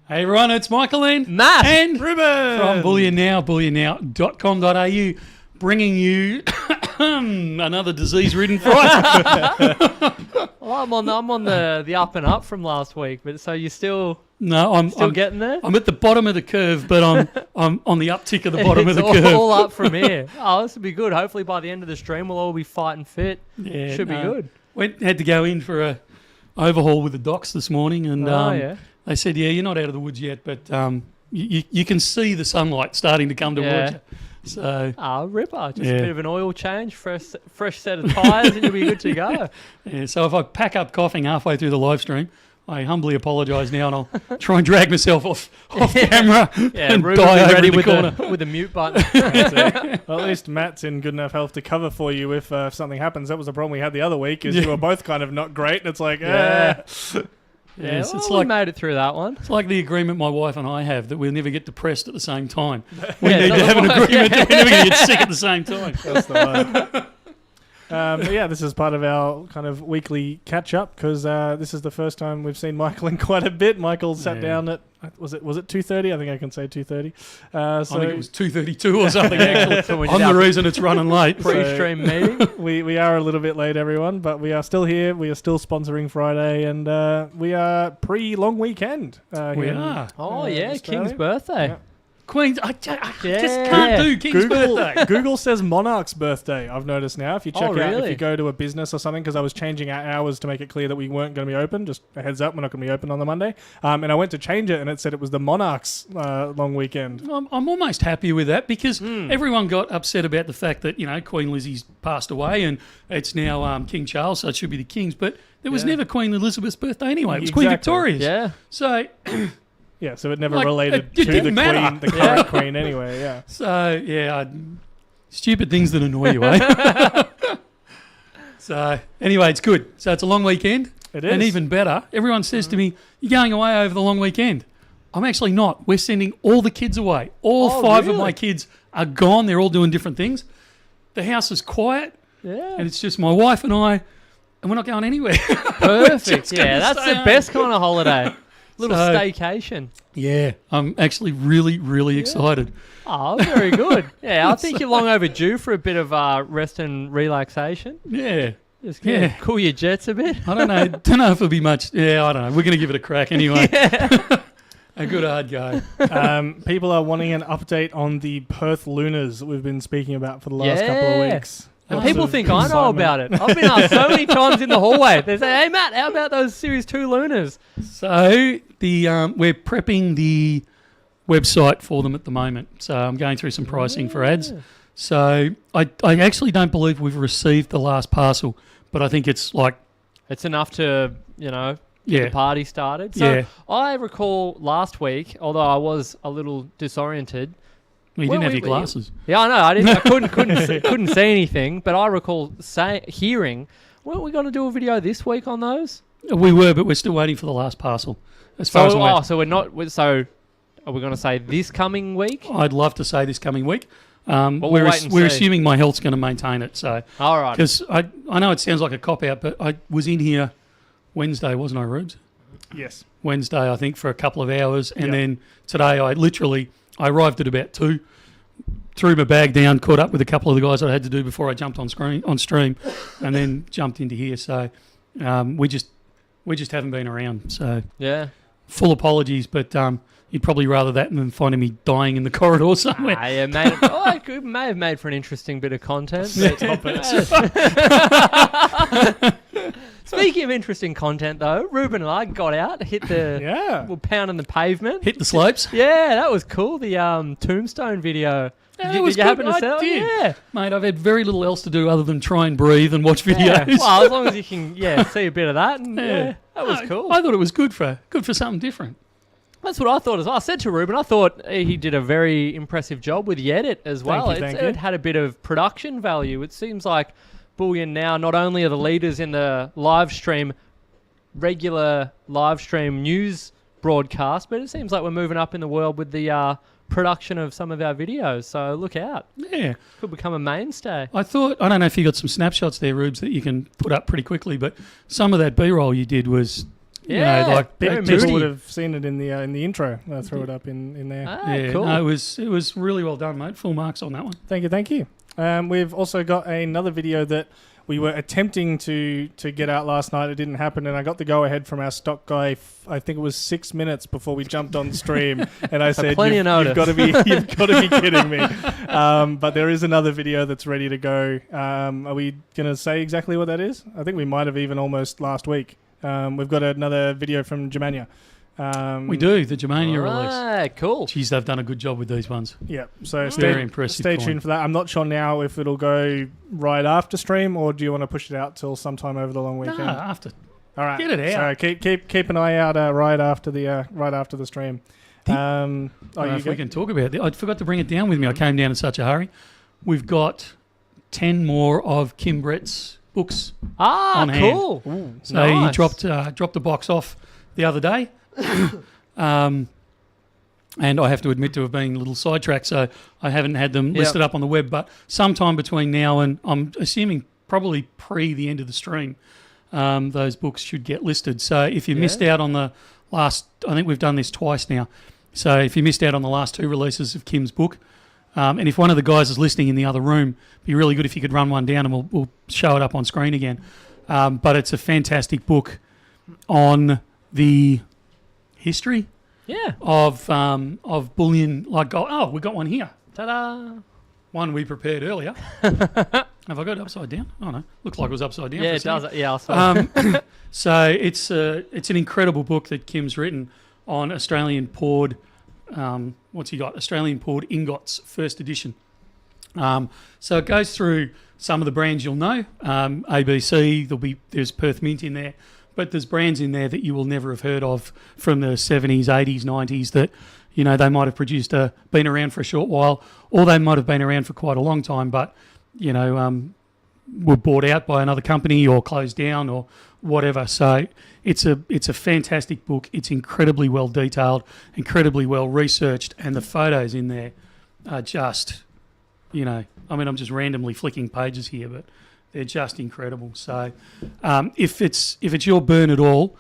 Hey everyone, it's Michael and Matt and Ruben from Bullion Now, bullionnow.com.au, bringing you another disease-ridden Friday. Well, I'm on the up and up from last week, but so you're still I'm getting there. I'm at the bottom of the curve, but I'm on the uptick of the bottom of the It's curve. all up from here. Oh, this will be good. Hopefully by the end of the stream we'll all be fighting fit. Yeah, Should be good. Had to go in for a overhaul with the docs this morning, and yeah. they said, yeah, you're not out of the woods yet, but you can see the sunlight starting to come towards you. So ripper. Just a bit of an oil change, fresh set of tyres, and you'll be good to go. Yeah, so if I pack up coughing halfway through the live stream, I humbly apologise now, and I'll try and drag myself off camera and Ruben die will be over ready in the with corner. the mute button. Well, at least Matt's in good enough health to cover for you if something happens. That was the problem we had the other week, is you were both kind of not great, and it's like, Yes, Well, it's we like made it through that one. it's like the agreement my wife and I have that we'll never get depressed at the same time. We Yeah, need to have an otherwise- agreement that we're never going to get sick at the same time. that's the one. But yeah, this is part of our kind of weekly catch-up because this is the first time we've seen Michael in quite a bit. Michael sat down at, was it 2:30? I think I can say 2:30. I think it was 2:32 or something, actually. So we did I'm our the reason it's running late. pre-stream meeting. we are a little bit late, everyone, but we are still here. We are still sponsoring Friday, and we are pre-long weekend. We here in, are. Oh, Australia. King's birthday. Yeah. Queen's, I just Yeah. can't do King's Google, birthday. Google says Monarch's birthday. I've noticed now. If you check out, if really? you go to a business or something, because I was changing our hours to make it clear that we weren't going to be open. Just a heads up, we're not going to be open on the Monday. And I went to change it, and it said it was the Monarch's long weekend. I'm almost happy with that because everyone got upset about the fact that, Queen Lizzie's passed away and it's now King Charles, so it should be the King's. But there was never Queen Elizabeth's birthday anyway. It was Queen Exactly. Victoria's. Yeah. So, Yeah, so it never Like, related it to the didn't matter. Queen, the current Queen, anyway. Yeah. Stupid things that annoy you, eh? So, anyway, it's good. So it's a long weekend. It is. And even better, everyone says to me, you're going away over the long weekend. I'm actually not. We're sending all the kids away. All five of my kids are gone. They're all doing different things. The house is quiet, Yeah. and it's just my wife and I, and we're not going anywhere. Perfect. Yeah, that's stay the home. best kind of holiday. Little So- staycation. Yeah, I'm actually really, really excited. Oh, very good. Yeah, I think you're long overdue for a bit of rest and relaxation. Yeah. Just Yeah. cool your jets a bit. I don't know. Don't know if it'll be much. Yeah, I don't know. We're going to give it a crack anyway. A good hard go. People are wanting an update on the Perth Lunars that we've been speaking about for the last couple of weeks. And Lots people of think I know excitement. about it. I've been asked so many times in the hallway. They say, "Hey Matt, how about those Series 2 Lunars?" So we're prepping the website for them at the moment. So I'm going through some pricing for ads. So I actually don't believe we've received the last parcel, but I think it's like It's enough to, get the party started. So Yeah. I recall last week, although I was a little disoriented. Well, you Well, didn't have we- your glasses. Yeah, I know. I didn't. I couldn't see anything. But I recall hearing, weren't we going to do a video this week on those? We were, but we're still waiting for the last parcel. As far as I'm aware. So we're not. So are we going to say this coming week? I'd love to say this coming week. we'll we're wait and we're see. assuming my health's going to maintain it. So All right. because I know it sounds like a cop out, but I was in here Wednesday, wasn't I, Rubes? Yes. Wednesday, I think, for a couple of hours, and Yep. then today I arrived at about 2, threw my bag down, caught up with a couple of the guys I had to do before I jumped on stream, and then jumped into here. So we just haven't been around. So Yeah. full apologies, but you'd probably rather that than finding me dying in the corridor somewhere. I may have made for an interesting bit of content. but- Speaking of interesting content, though, Ruben and I got out, hit the Yeah. we're pounding the pavement. Hit the slopes. Yeah, that was cool. The Tombstone video. Yeah, Did it was you happen good. to I see it? did. Yeah. Mate, I've had very little else to do other than try and breathe and watch Yeah. videos. Well, as long as you can, see a bit of that. And, that was cool. I thought it was good for something different. That's what I thought as well. I said to Ruben, I thought he did a very impressive job with the edit as well. Thank you. It had a bit of production value. It seems like Bullion Now not only are the leaders in the regular live stream news broadcast, but it seems like we're moving up in the world with the production of some of our videos. So look out. Yeah. Could become a mainstay. I don't know if you got some snapshots there, Rubes, that you can put up pretty quickly, but some of that B-roll you did was Yeah, like very People moody. would have seen it in the intro. I threw it up in there. Ah, yeah, cool. no, it was really well done, mate. Full marks on that one. Thank you. We've also got another video that we were attempting to get out last night. It didn't happen, and I got the go-ahead from our stock guy. I think it was 6 minutes before we jumped on stream, and I said, plenty of notice. "You've got to be kidding me." But there is another video that's ready to go. Are we going to say exactly what that is? I think we might have even almost last week. We've got another video from Germania. We do, the Germania release. Right, cool. Geez, they've done a good job with these ones. Yeah, so Very impressive. stay coin. tuned for that. I'm not sure now if it'll go right after stream, or do you want to push it out till sometime over the long weekend? Nah, after. All right, Get it out. So keep an eye out right after the stream. I don't know if we can talk about it. I forgot to bring it down with me. I came down in such a hurry. We've got 10 more of Kim Brett's books. Ah, on hand. cool. So Nice. he dropped the box off the other day. And I have to admit to have been a little sidetracked, so I haven't had them listed up on the web. But sometime between now and I'm assuming probably pre the end of the stream, those books should get listed. So if you missed out on the last, I think we've done this twice now. So if you missed out on the last 2 releases of Kim's book, and if one of the guys is listening in the other room, it'd be really good if you could run one down and we'll show it up on screen again. But it's a fantastic book on the history of bullion. Like, oh, we got one here. Ta-da. One we prepared earlier. Have I got it upside down? Oh no, looks like it was upside down. Yeah, for a it does. second. Yeah, I saw So it's an incredible book that Kim's written on Australian poured. What's he got? Australian poured ingots, first edition. So it goes through some of the brands you'll know. ABC. There's Perth Mint in there, but there's brands in there that you will never have heard of from the 70s, 80s, 90s that they might have been around for a short while, or they might have been around for quite a long time, but were bought out by another company or closed down or whatever. So it's a fantastic book. It's incredibly well detailed, incredibly well researched, and the photos in there are just, I'm just randomly flicking pages here, but they're just incredible. So if it's your burn at all,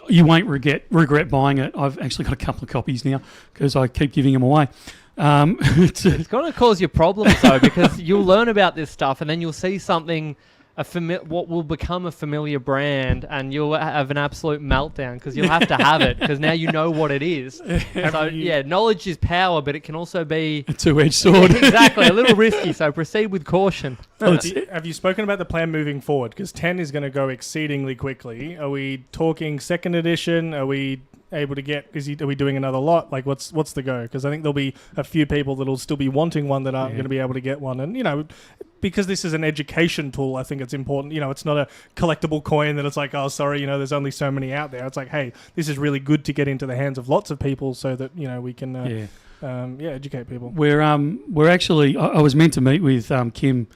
you won't regret buying it. I've actually got a couple of copies now because I keep giving them away. It's going to cause you problems though, because you'll learn about this stuff and then you'll see something, what will become a familiar brand, and you'll have an absolute meltdown because you'll have to have it because now you know what it is. So knowledge is power, but it can also be a two-edged sword. Exactly, a little risky. So proceed with caution. Have you spoken about the plan moving forward? Because 10 is going to go exceedingly quickly. Are we talking second edition? Are we able to get? Are we doing another lot? Like, what's the go? Because I think there'll be a few people that'll still be wanting one that aren't going to be able to get one, and because this is an education tool, I think it's important. It's not a collectible coin that it's like, oh, sorry, there's only so many out there. It's like, hey, this is really good to get into the hands of lots of people so that we can educate people. We're actually, I was meant to meet with Kim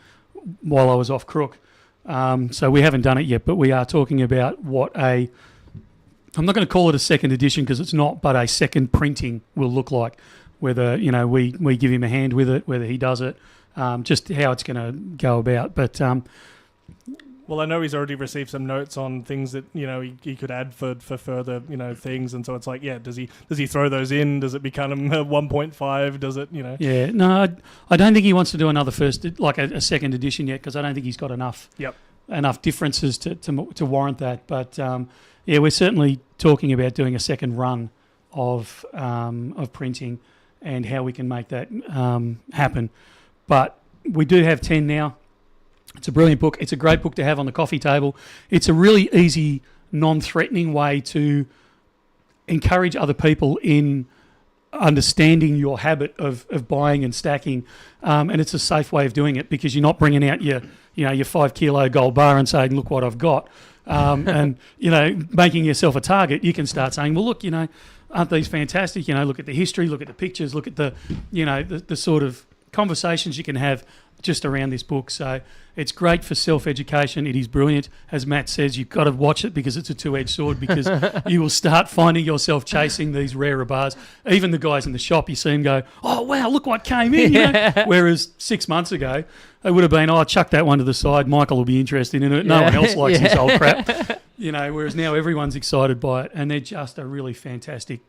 while I was off Crook, so we haven't done it yet, but we are talking about I'm not going to call it a second edition because it's not, but a second printing will look like. Whether we give him a hand with it, whether he does it, just how it's going to go about. But well, I know he's already received some notes on things that he could add for further things, and so it's like, does he throw those in? Does it become 1.5? Does it Yeah, no, I don't think he wants to do another a second edition yet because I don't think he's got enough differences to warrant that. But we're certainly talking about doing a second run of printing and how we can make that happen. But we do have 10 now. It's a brilliant book. It's a great book to have on the coffee table. It's a really easy, non-threatening way to encourage other people in understanding your habit of buying and stacking, and it's a safe way of doing it because you're not bringing out your 5 kilo gold bar and saying, look what I've got, and making yourself a target. You can start saying, well, look, aren't these fantastic? Look at the history, look at the pictures, look at the the sort of conversations you can have just around this book. So it's great for self-education. It is brilliant. As Matt says, you've got to watch it because it's a two-edged sword, because you will start finding yourself chasing these rarer bars. Even the guys in the shop, you see them go, oh, wow, look what came in. Whereas 6 months ago, it would have been, oh, chuck that one to the side. Michael will be interested in it. No one else likes this old crap. Whereas now everyone's excited by it, and they're just a really fantastic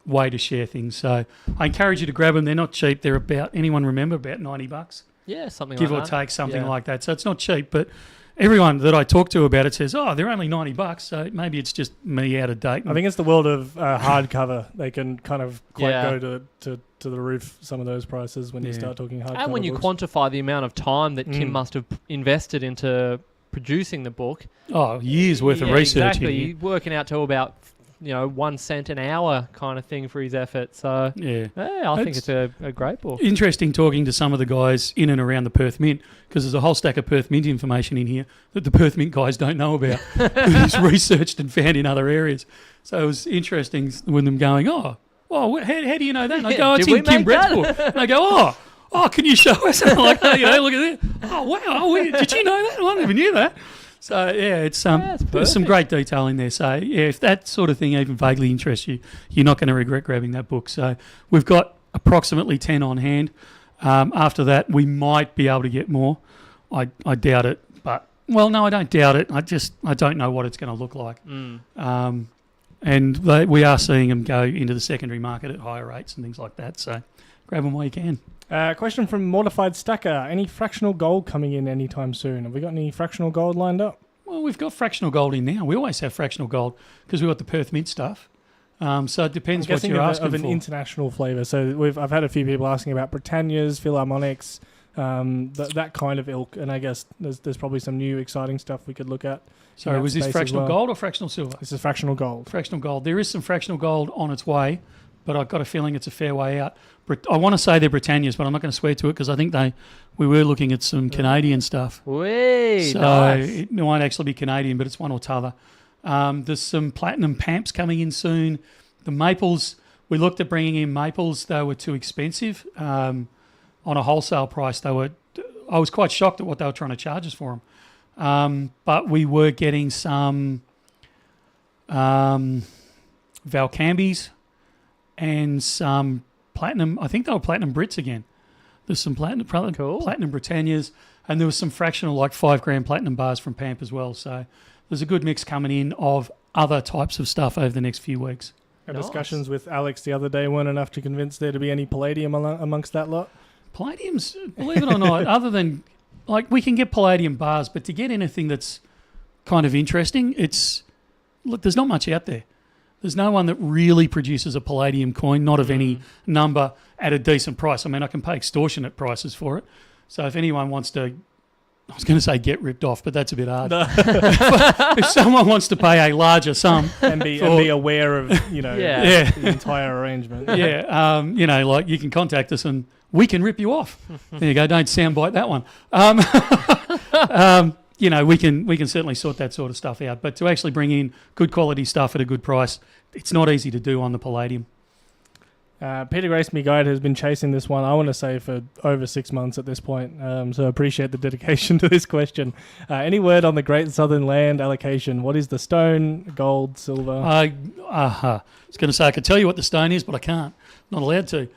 way to share things. So I encourage you to grab them. They're not cheap. They're about, anyone remember, about $90? Yeah, something Give like or that. take, something Yeah. like that. So it's not cheap, but everyone that I talk to about it says, oh, they're only $90, so maybe it's just me out of date. I think it's the world of hardcover. They can kind of quite Yeah. go to the roof, some of those prices when you Yeah. start talking hardcover. And when you books. quantify the amount of time that Kim Mm. must have invested into producing the book. Oh, years worth of Yeah, research. Exactly. Here. You're working out to about 1 cent an hour kind of thing for his effort. So Yeah. I think it's a great book. Interesting talking to some of the guys in and around the Perth Mint, because there's a whole stack of Perth Mint information in here that the Perth Mint guys don't know about. He's researched and found in other areas. So it was interesting with them going, how do you know that? And I go, it's Did we in Kim make Brett's that? book. And I go, can you show us? And I'm like, look at this. Oh, wow. Did you know that? I never knew that. So, yeah, it's it's there's some perfect. great detail in there. So, yeah, if that sort of thing even vaguely interests you, you're not going to regret grabbing that book. So we've got approximately 10 on hand. After that, we might be able to get more. I doubt it. But, well, no, I don't doubt it. I don't know what it's going to look like. And we are seeing them go into the secondary market at higher rates and things like that. So grab them while you can. Question from Mortified Stacker. Any fractional gold coming in anytime soon? Have we got any fractional gold lined up? Well, we've got fractional gold in now. We always have fractional gold because we've got the Perth Mint stuff. So it depends I'm what guessing you're of, asking of an for. international flavour. So I've had a few people asking about Britannias, Philharmonics, that kind of ilk. And I guess there's probably some new exciting stuff we could look at. So that was this space as fractional well. gold or fractional silver? This is fractional gold. Fractional gold. There is some fractional gold on its way, but I've got a feeling it's a fair way out. I want to say they're Britannias, but I'm not going to swear to it because I think we were looking at some Canadian stuff. Whee, So nice. it might actually be Canadian, but it's one or t'other. There's some platinum pamps coming in soon. The maples, we looked at bringing in maples. They were too expensive. On a wholesale price, I was quite shocked at what they were trying to charge us for them. But we were getting some Valcambis and some platinum. I think they were platinum Brits again. There's some platinum Britannias, and there was some fractional, like 5 gram platinum bars from Pamp as well. So there's a good mix coming in of other types of stuff over the next few weeks. Our Nice. discussions with Alex the other day weren't enough to convince there to be any palladium amongst that lot. Palladium's, believe it or not, other than, like, we can get palladium bars, but to get anything that's kind of interesting, there's not much out there. There's no one that really produces a palladium coin, not of any number, at a decent price. I mean, I can pay extortionate prices for it. So if anyone wants to, I was going to say get ripped off, but that's a bit hard. If someone wants to pay a larger sum, And be aware of, Yeah. the entire arrangement. like you can contact us and we can rip you off. There you go. Don't soundbite that one. We can certainly sort that sort of stuff out. But to actually bring in good quality stuff at a good price, it's not easy to do on the palladium. Peter Grace, me guide, has been chasing this one, I want to say, for over 6 months at this point. So I appreciate the dedication to this question. Any word on the Great Southern Land allocation? What is the stone, gold, silver? I was going to say I could tell you what the stone is, but I can't. Not allowed to.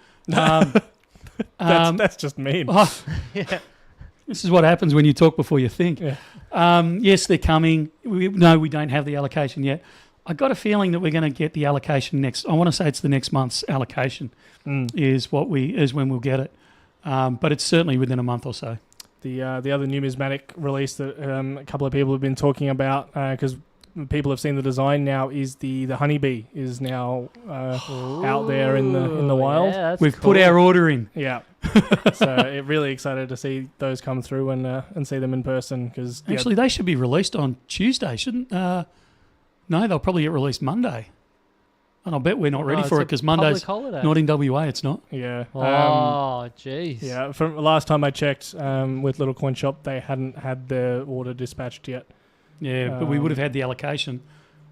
That's just mean. This is what happens when you talk before you think. Yeah. Yes, they're coming. We don't have the allocation yet. I got a feeling that we're going to get the allocation next. I want to say it's the next month's allocation is when we'll get it. But it's certainly within a month or so. The other numismatic release that a couple of people have been talking about, because people have seen the design now, is the honeybee is now out there in the wild. Yeah, that's We've cool. put our order in. Yeah. So really excited to see those come through and see them in person, because Actually, they should be released on Tuesday, shouldn't? No, they'll probably get released Monday. And I'll bet we're not ready it's for a it because Monday's public holiday. not in WA. It's not. yeah. Oh, jeez. Yeah, from last time I checked with Little Coin Shop, they hadn't had their order dispatched yet. Yeah, but we would have had the allocation.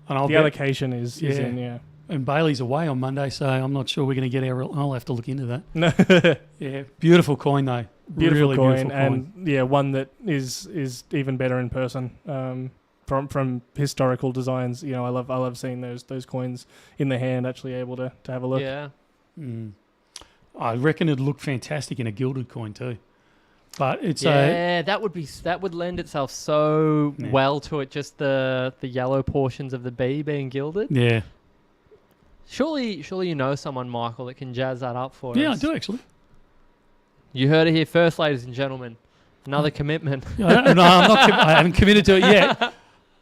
And The allocation is in, yeah. And Bailey's away on Monday, so I'm not sure we're going to get our. I'll have to look into that. No. Yeah, beautiful coin though. Beautiful Really coin, beautiful coin. and yeah, one that is even better in person. From historical designs, I love seeing those coins in the hand, actually able to have a look. Yeah. I reckon it'd look fantastic in a gilded coin too. But it's that would lend itself so well to it. Just the yellow portions of the B being gilded. Yeah. Surely you know someone, Michael, that can jazz that up for us. Yeah, I do actually. You heard it here first, ladies and gentlemen. Another commitment. No, I'm not. I haven't committed to it yet.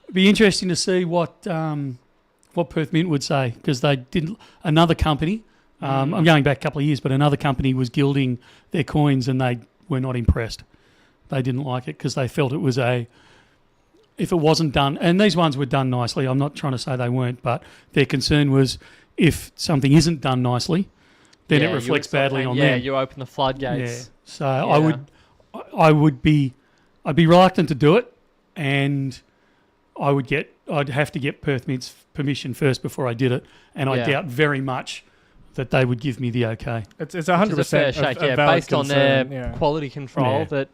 It'd be interesting to see what Perth Mint would say, because they didn't. Another company. I'm going back a couple of years, but another company was gilding their coins, and they were not impressed. They didn't like it because they felt it was if it wasn't done, and these ones were done nicely. I'm not trying to say they weren't, but their concern was if something isn't done nicely, then it reflects badly on them. Yeah, you open the floodgates. Yeah. So I'd be reluctant to do it, and I'd have to get Perth Mint's permission first before I did it, and I doubt very much that they would give me the okay. It's 100% a valid based on concern, their quality control. That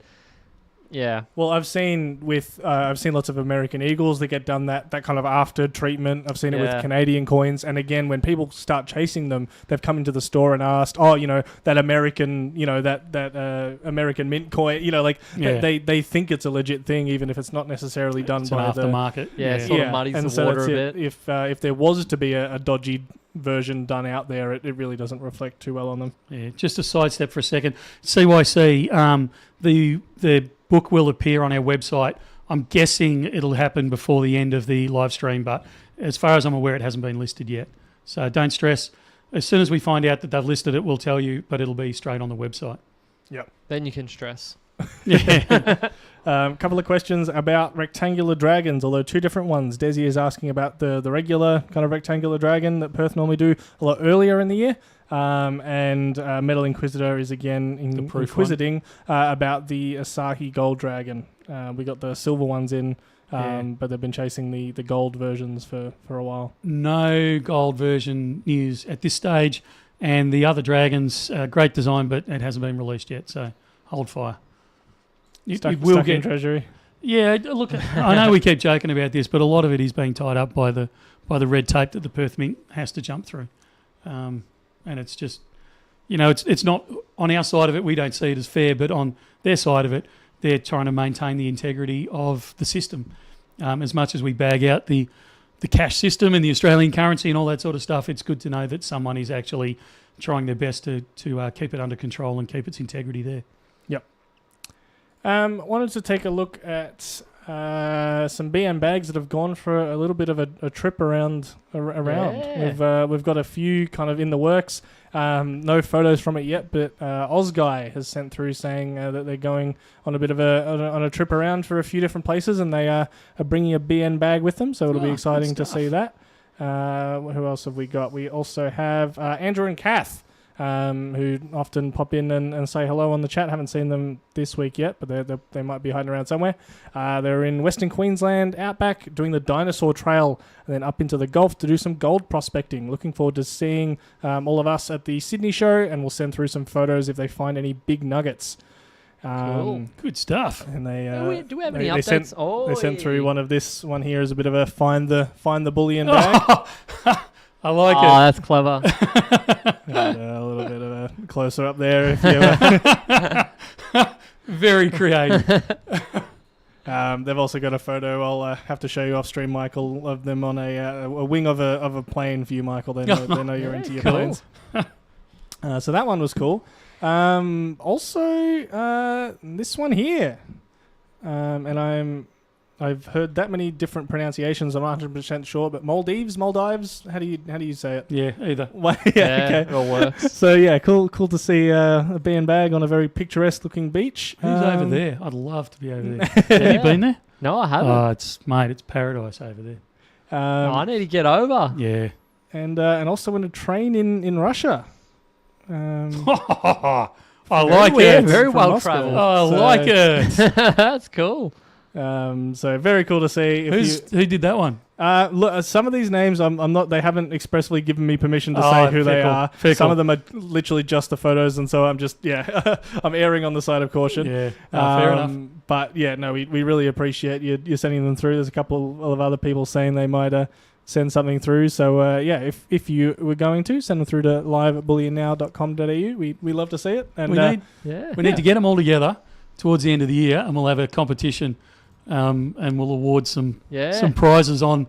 Well, I've seen lots of American Eagles that get done that kind of after treatment. I've seen it with Canadian coins, and again, when people start chasing them, they've come into the store and asked, that American, that American Mint coin, they think it's a legit thing, even if it's not necessarily done by an aftermarket. It sort of muddies the water a bit. If there was to be a dodgy version done out there, it really doesn't reflect too well on them. Yeah, just a sidestep for a second. CYC, the book will appear on our website. I'm guessing it'll happen before the end of the live stream, but as far as I'm aware, it hasn't been listed yet. So don't stress. As soon as we find out that they've listed it, we'll tell you, but it'll be straight on the website. Yep. Then you can stress. Yeah. A couple of questions about rectangular dragons, although two different ones. Desi is asking about the regular kind of rectangular dragon that Perth normally do a lot earlier in the year. And Metal Inquisitor is again inquisiting about the Asahi Gold Dragon. We got the silver ones in, but they've been chasing the gold versions for a while. No gold version news at this stage. And the other dragons, great design, but it hasn't been released yet, so hold fire. Stuck in treasury. Yeah, look, I know we keep joking about this, but a lot of it is being tied up by the red tape that the Perth Mint has to jump through. And it's just, it's not on our side of it. We don't see it as fair, but on their side of it, they're trying to maintain the integrity of the system. As much as we bag out the cash system and the Australian currency and all that sort of stuff, it's good to know that someone is actually trying their best to keep it under control and keep its integrity there. Yep. Wanted to take a look at some BM bags that have gone for a little bit of a trip around. Yeah. We've got a few kind of in the works. No photos from it yet, but Ozguy has sent through saying that they're going on a bit of a trip around for a few different places, and they are bringing a BN bag with them. So it'll be exciting to see that. Who else have we got? We also have Andrew and Kath, who often pop in and say hello on the chat. Haven't seen them this week yet, but they might be hiding around somewhere. They're in Western Queensland outback doing the dinosaur trail and then up into the Gulf to do some gold prospecting. Looking forward to seeing all of us at the Sydney show, and we'll send through some photos if they find any big nuggets. Cool. Good stuff. And they do we have any updates? They sent through one here as a bit of a find the bullion bag. I like it. Oh, that's clever. A little bit of a closer up there. If you Very creative. They've also got a photo. I'll have to show you off stream, Michael, of them on a wing of a plane for you, Michael. They know you're into your planes. So that one was cool. Also, this one here, and I've heard that many different pronunciations. I'm not 100% sure, but Maldives. How do you say it? Yeah, either. Well, okay. It all works. So yeah, cool to see a BN bag on a very picturesque looking beach. Who's over there? I'd love to be over there. Have you been there? No, I haven't. Oh, it's paradise over there. I need to get over. Yeah. And also in a train in Russia. I like it. Very well travelled. I like it. That's cool. So very cool to see. Who did that one? Look, some of these names I'm not. They haven't expressly given me permission to say who they are. Some of them are literally just the photos, and so I'm just I'm erring on the side of caution. Yeah, fair enough. But yeah, no, we really appreciate you sending them through. There's a couple of other people saying they might send something through. So if you were going to send them through to live@bullionnow.com.au, we love to see it. And we need to get them all together towards the end of the year, and we'll have a competition, and we'll award some Yeah. prizes on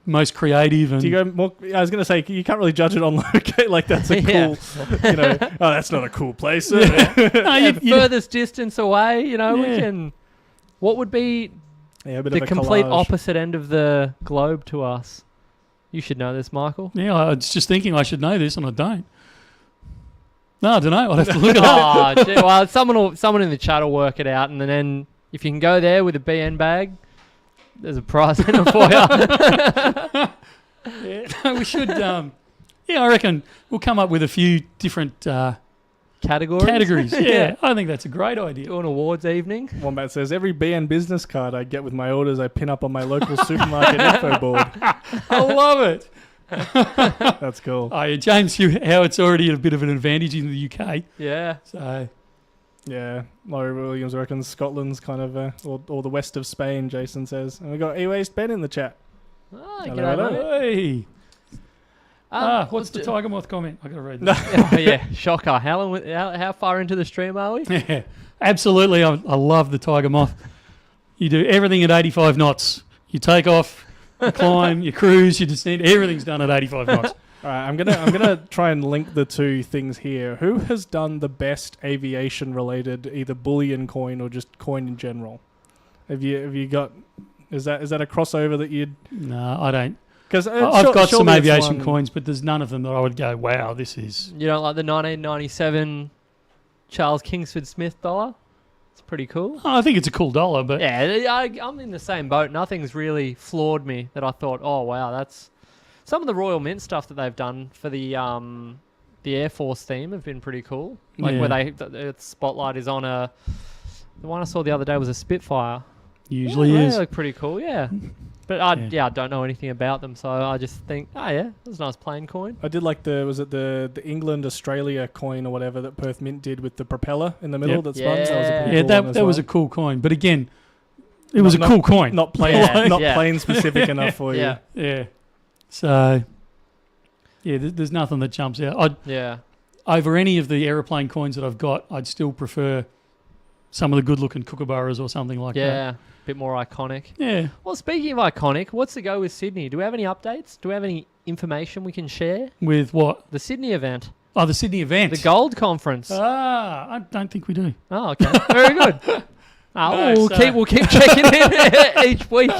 most creative. And Do you go more? I was going to say you can't really judge it on locate. Like that's a Yeah. cool, Oh, that's not a cool place. No, Furthest distance away, we Yeah. can. What would be Yeah, a bit the of a complete collage. opposite end of the globe to us? You should know this, Michael. yeah, I was just thinking I should know this, and I don't. No, I don't know. I'll have to look it up. Oh, gee, well, someone in the chat will work it out, and then if you can go there with a BN bag, there's a prize in it for you. Yeah, we should. I reckon we'll come up with a few different Categories. Yeah, I think that's a great idea. Do an awards evening. Wombat says every BN business card I get with my orders, I pin up on my local supermarket info board. I love it. That's cool. Oh, yeah, James, how it's already at a bit of an advantage in the UK. Yeah. So Yeah, Laurie Williams reckons Scotland's kind of, or the west of Spain, Jason says. And we got E-Waste Ben in the chat. Oh, Hello, g'day, hello. mate. hey, what's the Tiger Moth comment? I got to read No. that. Oh, yeah, shocker. How far into the stream are we? Yeah, absolutely. I love the Tiger Moth. You do everything at 85 knots. You take off, you climb, you cruise, you descend. Everything's done at 85 knots. All right, I'm gonna try and link the two things here. Who has done the best aviation related either bullion coin or just coin in general? Have you got? Is that a crossover that you'd? No, I don't. Because I've got some aviation coins, but there's none of them that I would go, wow, this is. You don't like the 1997 Charles Kingsford Smith dollar? It's pretty cool. Oh, I think it's a cool dollar, but Yeah, I'm in the same boat. Nothing's really floored me that I thought, oh wow, that's some of the Royal Mint stuff that they've done for the Air Force theme have been pretty cool. Like where the spotlight is on the one I saw the other day was a Spitfire. usually They is. look pretty cool, yeah. But I don't know anything about them, so I just think, oh yeah, that's a nice plain coin. I did like the England Australia coin or whatever that Perth Mint did with the propeller in the middle Yep. that spun. So that was a pretty Yeah, cool one as that was well. a cool coin. But again, it was a cool coin. Not plain, Yeah. plain specific enough for you. Yeah, Yeah. So, yeah, there's nothing that jumps out. yeah. Over any of the aeroplane coins that I've got, I'd still prefer some of the good-looking kookaburras or something like that. Yeah, bit more iconic. Yeah. Well, speaking of iconic, what's the go with Sydney? Do we have any updates? Do we have any information we can share? With what? The Sydney event. Oh, the Sydney event. The Gold Conference. I don't think we do. Oh, okay. Very good. No, We'll keep checking in each week.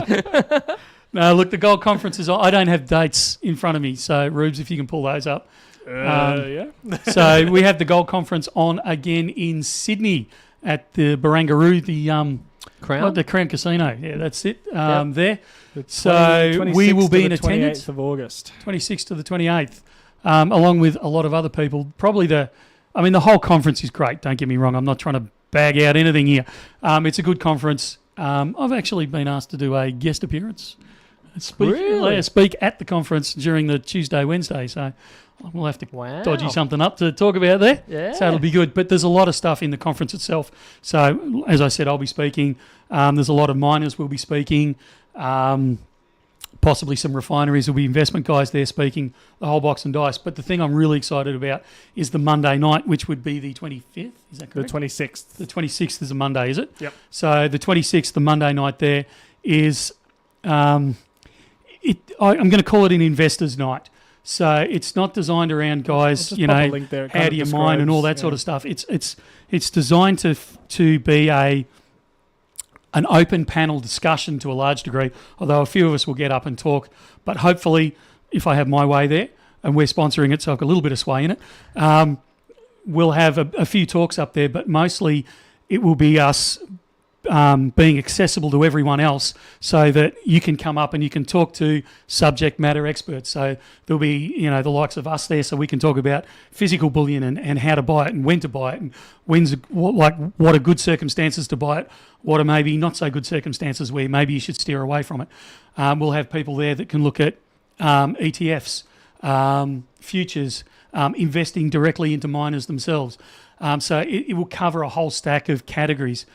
No, look, the Gold Conference is on. I don't have dates in front of me, so Rubes, if you can pull those up. Yeah. So we have the Gold Conference on again in Sydney at the Barangaroo, Crown. the Crown Casino. Yeah, that's it. Yep. There. The So we will 26th be to in the attendance. 28th of August. 26th to the 28th, along with a lot of other people. Probably the whole conference is great. Don't get me wrong. I'm not trying to bag out anything here. It's a good conference. I've actually been asked to do a guest appearance. Really? Speak at the conference during the Tuesday, Wednesday. So we'll have to dodgy something up to talk about there. Yeah. So it'll be good. But there's a lot of stuff in the conference itself. So as I said, I'll be speaking. There's a lot of miners will be speaking. Possibly some refineries will be investment guys there speaking, the whole box and dice. But the thing I'm really excited about is the Monday night, which would be the 25th. Is that correct? The 26th. The 26th is a Monday, is it? Yep. So the 26th, the Monday night there is, I'm going to call it an investors' night. So it's not designed around guys, I'll just pop a link there. It kind how of do you mine and all that describes, sort of stuff. It's designed to be an open panel discussion to a large degree, although a few of us will get up and talk. But hopefully, if I have my way there, and we're sponsoring it, so I've got a little bit of sway in it, we'll have a few talks up there, but mostly it will be us being accessible to everyone else so that you can come up and you can talk to subject matter experts. So there'll be, the likes of us there so we can talk about physical bullion and how to buy it and when to buy it and what are good circumstances to buy it, what are maybe not so good circumstances where maybe you should steer away from it. We'll have people there that can look at ETFs, futures, investing directly into miners themselves. So it will cover a whole stack of categories.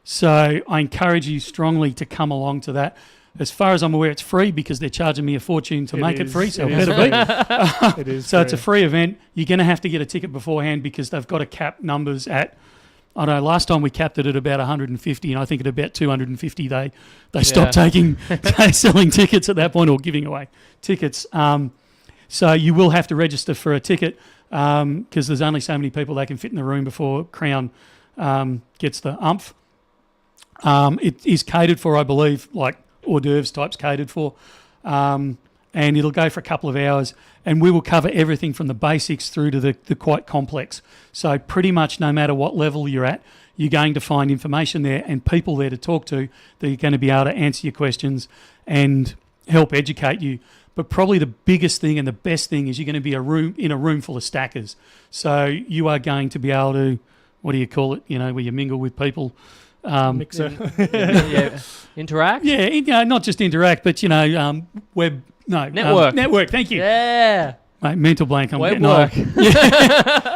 So I encourage you strongly to come along to that. As far as I'm aware, it's free because they're charging me a fortune to make it free, so it better be. It is. So it's a free event. You're going to have to get a ticket beforehand because they've got to cap numbers at I don't know, last time we capped it at about 150, and I think at about 250 they stopped selling tickets at that point, or giving away tickets. So you will have to register for a ticket because there's only so many people they can fit in the room before Crown gets the umph. It is catered for, I believe, like hors d'oeuvres types catered for. And it'll go for a couple of hours, and we will cover everything from the basics through to the quite complex. So pretty much no matter what level you're at, you're going to find information there and people there to talk to that are going to be able to answer your questions and help educate you. But probably the biggest thing and the best thing is you're going to be in a room full of stackers. So you are going to be able to, what do you call it, where you mingle with people. Mixer. Interact? Yeah, not just interact, but, network, thank you. Yeah. Mate, mental blank, I'm Web getting work. old.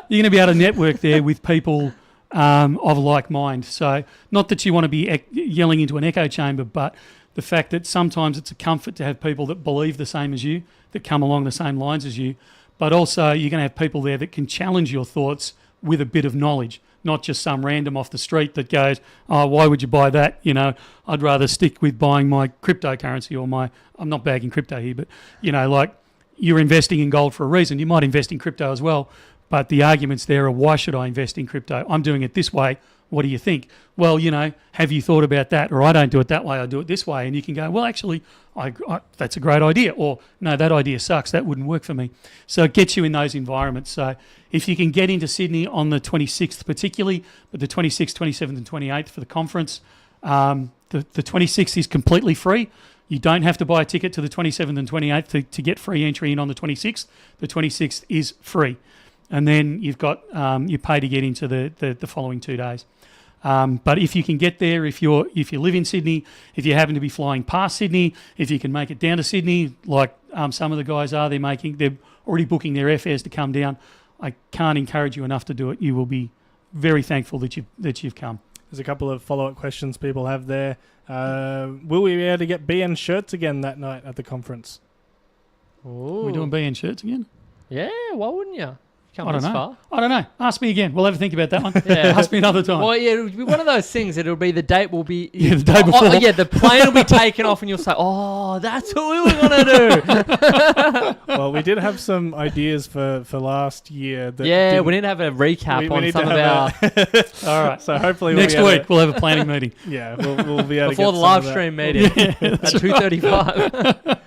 You're going to be able to network there with people of like mind. So not that you want to be yelling into an echo chamber, but the fact that sometimes it's a comfort to have people that believe the same as you, that come along the same lines as you, but also you're going to have people there that can challenge your thoughts with a bit of knowledge, not just some random off the street that goes, oh, why would you buy that? I'd rather stick with buying my cryptocurrency or I'm not bagging crypto here, but, like you're investing in gold for a reason. You might invest in crypto as well, but the arguments there are, why should I invest in crypto? I'm doing it this way. What do you think? Well, have you thought about that? Or I don't do it that way, I do it this way. And you can go, well, actually, that's a great idea. Or, no, that idea sucks. That wouldn't work for me. So it gets you in those environments. So if you can get into Sydney on the 26th particularly, but the 26th, 27th and 28th for the conference, the 26th is completely free. You don't have to buy a ticket to the 27th and 28th to get free entry in on the 26th. The 26th is free. And then you've got you pay to get into the following 2 days. But if you can get there, if you live in Sydney, if you happen to be flying past Sydney, if you can make it down to Sydney, like some of the guys are, they're already booking their airfares to come down. I can't encourage you enough to do it. You will be very thankful that you've come. There's a couple of follow-up questions people have there. Will we be able to get BN shirts again that night at the conference? Ooh. Are we doing BN shirts again? Yeah, why wouldn't you? I don't know. Ask me again. We'll have a think about that one. Yeah. Ask me another time. Well, yeah, it'll be one of those things. It'll be the date will be... the day before. The plane will be taken off and you'll say, oh, that's what we were going to do. Well, we did have some ideas for last year. We need to have a recap on some of our... All right. So hopefully next week we'll have a planning meeting. Yeah, we'll be able to get before the live stream meeting at 2:35.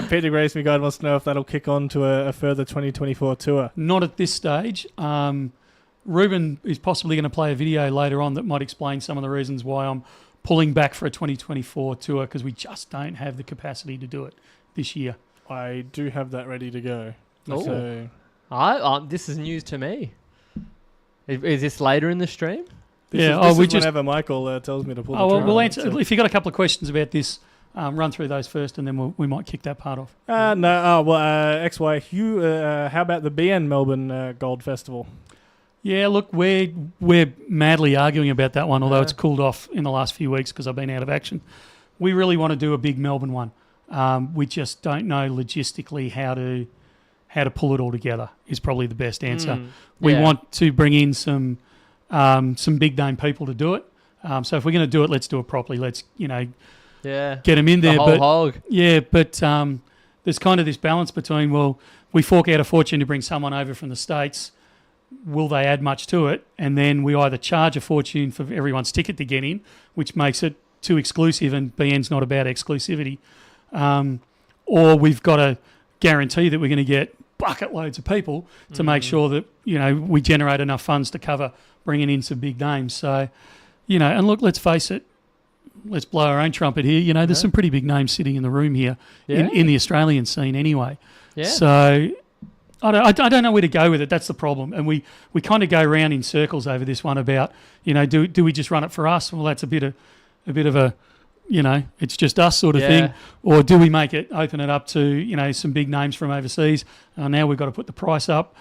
Peter Graysme Guide wants to know if that'll kick on to a further 2024 tour. Not at this stage. Ruben is possibly going to play a video later on that might explain some of the reasons why I'm pulling back for a 2024 tour, because we just don't have the capacity to do it this year. I do have that ready to go. Oh. So. This is news to me. Is this later in the stream? This is whenever Michael tells me to pull the trigger. We'll answer. So. If you've got a couple of questions about this, run through those first, and then we might kick that part off. XY Hugh, how about the BN Melbourne Gold Festival? Yeah, look, we're madly arguing about that one, although it's cooled off in the last few weeks because I've been out of action. We really want to do a big Melbourne one. We just don't know logistically how to pull it all together is probably the best answer. We want to bring in some big name people to do it. So if we're going to do it, let's do it properly. Let's get them in there. The whole hog. Yeah, but there's kind of this balance between, well, we fork out a fortune to bring someone over from the States. Will they add much to it? And then we either charge a fortune for everyone's ticket to get in, which makes it too exclusive, and BN's not about exclusivity. Or we've got to guarantee that we're going to get bucket loads of people to make sure that, we generate enough funds to cover bringing in some big names. So, and look, let's face it, let's blow our own trumpet here. There's some pretty big names sitting in the room here in the Australian scene anyway. Yeah. So I don't know where to go with it. That's the problem. And we kind of go around in circles over this one about, do we just run it for us? Well, that's a bit of a, it's just us sort of thing. Or do we open it up to, some big names from overseas? Now we've got to put the price up.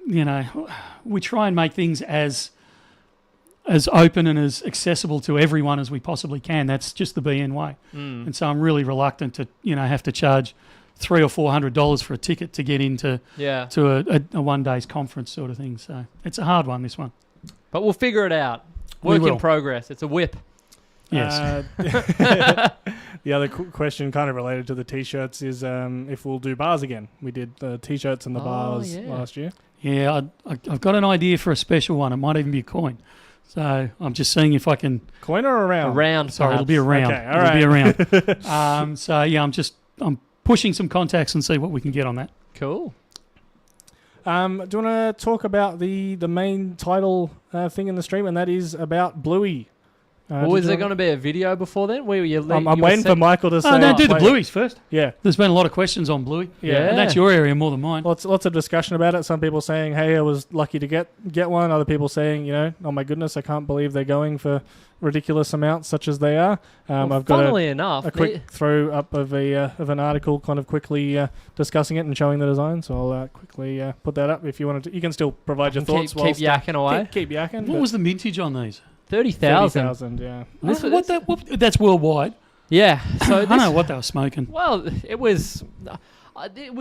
We try and make things as open and as accessible to everyone as we possibly can. That's just the BN way. And so I'm really reluctant to, have to charge $300 or $400 for a ticket to get into to a one day's conference sort of thing. So it's a hard one, this one. But we'll figure it out. Work will. in progress. It's a whip. Yes. The other question kind of related to the T-shirts is if we'll do bars again. We did the T-shirts and the bars last year. Yeah, I've got an idea for a special one. It might even be a coin. So I'm just seeing if I can... Coin or a round? A round, Sorry, it'll be a round. Okay, all right. It'll be a round. So, yeah, I'm pushing some contacts and see what we can get on that. Cool. Do you want to talk about the main title thing in the stream, and that is about Bluey? Well, is there going to be a video before then? I'm waiting for Michael to say... Oh, no, do the play it. Blueys first. Yeah. There's been a lot of questions on Bluey. Yeah. And that's your area more than mine. Lots of discussion about it. Some people saying, hey, I was lucky to get one. Other people saying, oh my goodness, I can't believe they're going for ridiculous amounts such as they are. I've got a quick throw up of an article kind of quickly discussing it and showing the design. So I'll quickly put that up if you want to. You can still provide your thoughts. Keep yakking away. Keep yakking. What was the mintage on these? 30,000. Yeah. That's worldwide. Yeah. So I don't know what they were smoking. Well, it was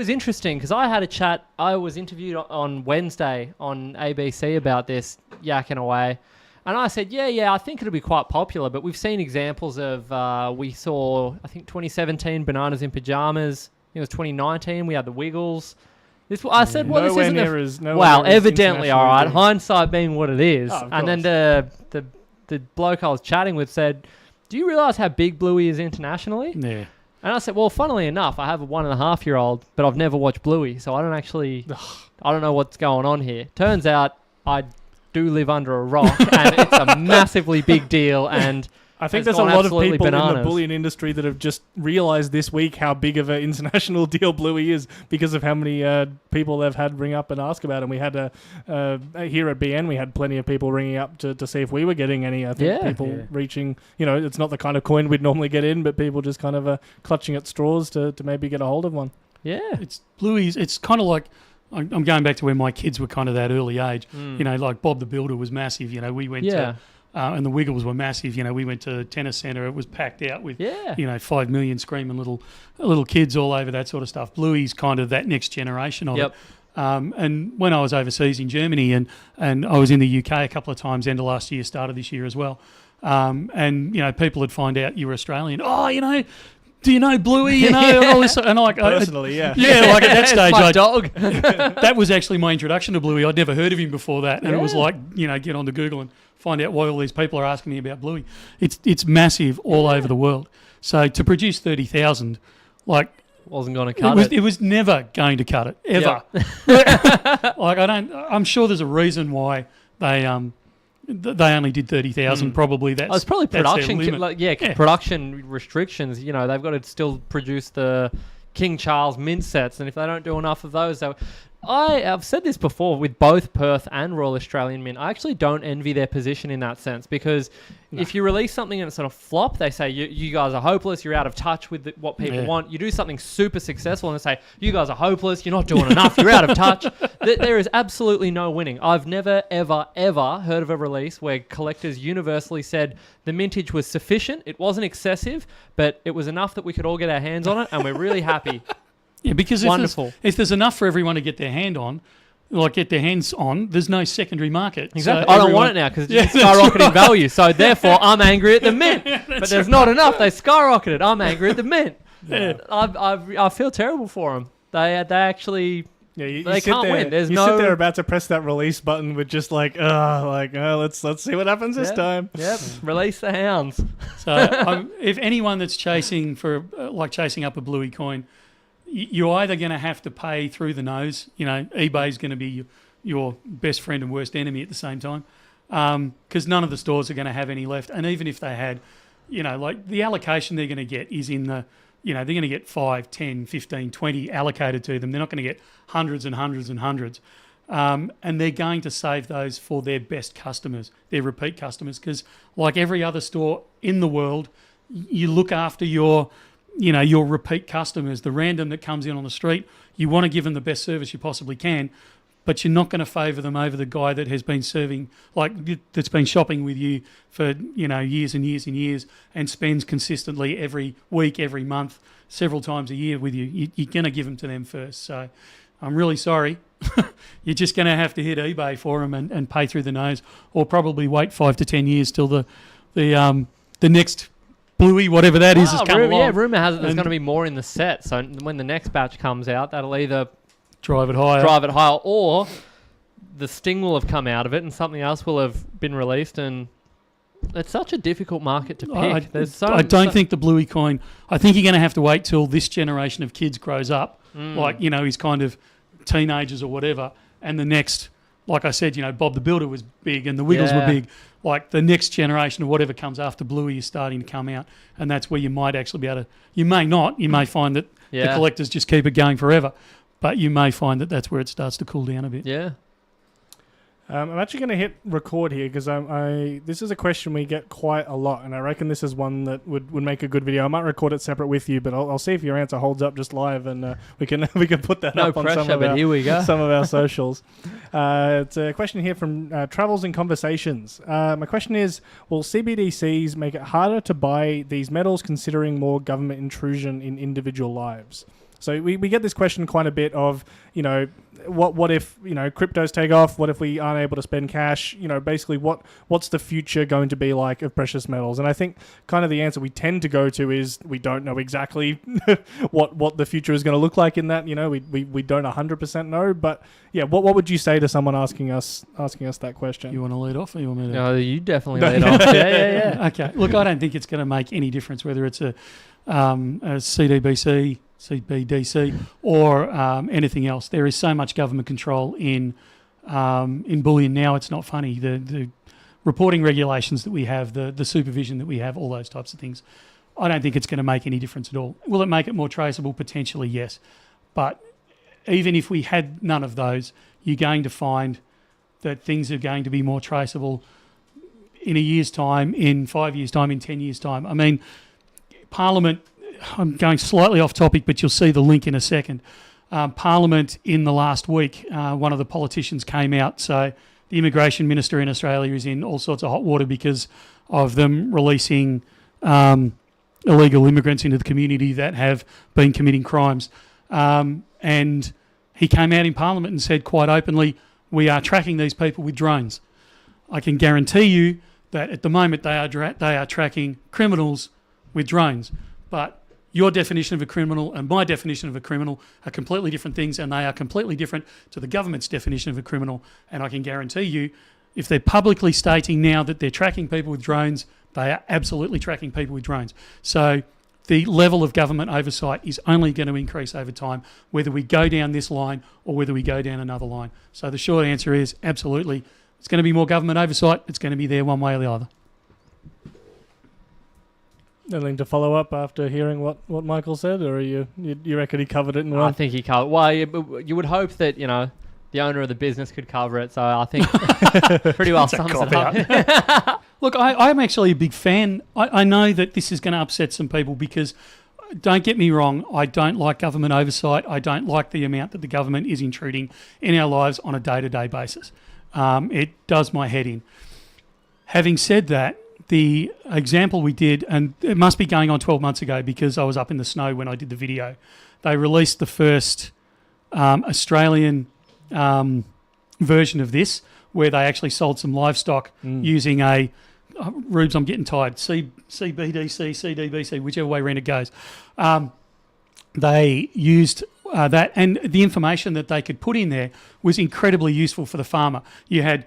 interesting because I had a chat. I was interviewed on Wednesday on ABC about this yakking away. And I said, yeah, I think it'll be quite popular. But we've seen examples of, we saw, I think 2017, Bananas in Pajamas. I think it was 2019. We had the Wiggles. I said, well, this isn't well, evidently, all right. Hindsight being what it is. And then the bloke I was chatting with said, do you realise how big Bluey is internationally? Yeah. And I said, well, funnily enough, I have a 1.5-year-old, but I've never watched Bluey, so I don't know what's going on here. Turns out I do live under a rock, and it's a massively big deal, and I think there's a lot of people in the bullion industry that have just realised this week how big of an international deal Bluey is because of how many people they've had ring up and ask about it. And we had here at BN, we had plenty of people ringing up to see if we were getting any. I think people reaching, it's not the kind of coin we'd normally get in, but people just kind of clutching at straws to maybe get a hold of one. Yeah. It's Bluey's, it's kind of like, I'm going back to when my kids were kind of that early age. Like Bob the Builder was massive. We went to... and the Wiggles were massive. We went to Tennis Centre. It was packed out with, 5 million screaming little kids all over, that sort of stuff. Bluey's kind of that next generation of it. And when I was overseas in Germany and I was in the UK a couple of times, end of last year, start of this year as well. And people would find out you were Australian. Oh, do you know Bluey? All this, and personally, yeah, like at that stage, my dog. That was actually my introduction to Bluey. I'd never heard of him before that, and it was like, get onto Google and find out why all these people are asking me about Bluey. It's massive all over the world. So to produce 30,000, wasn't going to cut it. It was never going to cut it ever. Yep. I'm sure there's a reason why they only did 30,000. Probably it's probably production. Production restrictions. They've got to still produce the King Charles mint sets, and if they don't do enough of those, I've said this before with both Perth and Royal Australian Mint. I actually don't envy their position in that sense because if you release something and it's sort of flop, they say you guys are hopeless, you're out of touch with what people want. You do something super successful and they say, you guys are hopeless, you're not doing enough, you're out of touch. There is absolutely no winning. I've never, ever, ever heard of a release where collectors universally said the mintage was sufficient, it wasn't excessive, but it was enough that we could all get our hands on it and we're really happy. Yeah, because if there's enough for everyone to get their hands on, there's no secondary market. Exactly. So I don't want it now because it's skyrocketing in value. So therefore, I'm angry at the mint. But there's not enough. They skyrocketed. I'm angry at the mint. Yeah. I feel terrible for them. They actually... Yeah, they can't win. There's you sit there about to press that release button with just let's see what happens this time. Yep, release the hounds. So if anyone that's chasing up a Bluey coin, you're either going to have to pay through the nose. eBay's going to be your best friend and worst enemy at the same time, because none of the stores are going to have any left. And even if they had, the allocation they're going to get is in the, they're going to get 5, 10, 15, 20 allocated to them. They're not going to get hundreds and hundreds and hundreds. And they're going to save those for their best customers, their repeat customers, because like every other store in the world, you look after your repeat customers, the random that comes in on the street. You want to give them the best service you possibly can, but you're not going to favour them over the guy that has been serving, that's been shopping with you for, years and years and years and spends consistently every week, every month, several times a year with you. You're going to give them to them first. So I'm really sorry. you're just going to have to hit eBay for them and pay through the nose, or probably wait 5 to 10 years till the next Bluey, whatever that is, has come along. Yeah, rumour has it there's going to be more in the set. So when the next batch comes out, that'll either drive it higher, or the sting will have come out of it and something else will have been released. And it's such a difficult market to pick. I don't think the Bluey coin. I think you're going to have to wait till this generation of kids grows up, like he's kind of teenagers or whatever, and the next. Like I said, Bob the Builder was big and the Wiggles were big. Like the next generation of whatever comes after Bluey is starting to come out, and that's where you might actually be able to. You may not. You may find that the collectors just keep it going forever, but you may find that that's where it starts to cool down a bit. Yeah. I'm actually going to hit record here because this is a question we get quite a lot, and I reckon this is one that would make a good video. I might record it separate with you, but I'll see if your answer holds up just live, and we can put that up on here we go. Some of our socials. It's a question here from Travels and Conversations. My question is, will CBDCs make it harder to buy these metals considering more government intrusion in individual lives? So we get this question quite a bit of, what if, cryptos take off? What if we aren't able to spend cash? Basically what's the future going to be like of precious metals? And I think kind of the answer we tend to go to is we don't know exactly what the future is going to look like in that. We don't 100% know. But yeah, what would you say to someone asking us that question? You want to lead off or you want me to? No, you definitely lead off. Yeah. Okay. Look, I don't think it's going to make any difference whether it's a CBDC, or anything else. There is so much government control in bullion now. It's not funny. The reporting regulations that we have, the supervision that we have, all those types of things. I don't think it's going to make any difference at all. Will it make it more traceable? Potentially, yes. But even if we had none of those, you're going to find that things are going to be more traceable in a year's time, in 5 years' time, in 10 years' time. I mean, Parliament. I'm going slightly off topic, but you'll see the link in a second. Parliament in the last week, one of the politicians came out. So the immigration minister in Australia is in all sorts of hot water because of them releasing illegal immigrants into the community that have been committing crimes. And he came out in Parliament and said quite openly, we are tracking these people with drones. I can guarantee you that at the moment they are tracking criminals with drones. But your definition of a criminal and my definition of a criminal are completely different things, and they are completely different to the government's definition of a criminal. And I can guarantee you, if they're publicly stating now that they're tracking people with drones, they are absolutely tracking people with drones. So the level of government oversight is only going to increase over time, whether we go down this line or whether we go down another line. So the short answer is absolutely. It's going to be more government oversight. It's going to be there one way or the other. Anything to follow up after hearing what Michael said, or you reckon he covered it in one? I think he covered. Well, you would hope that the owner of the business could cover it. So I think pretty well sums it up. Look, I'm actually a big fan. I know that this is going to upset some people because, don't get me wrong, I don't like government oversight. I don't like the amount that the government is intruding in our lives on a day-to-day basis. It does my head in. Having said that, the example we did, and it must be going on 12 months ago because I was up in the snow when I did the video, they released the first Australian version of this where they actually sold some livestock using Rubes, I'm getting tired, CBDC, CDBC, whichever way around it goes. They used that, and the information that they could put in there was incredibly useful for the farmer. You had,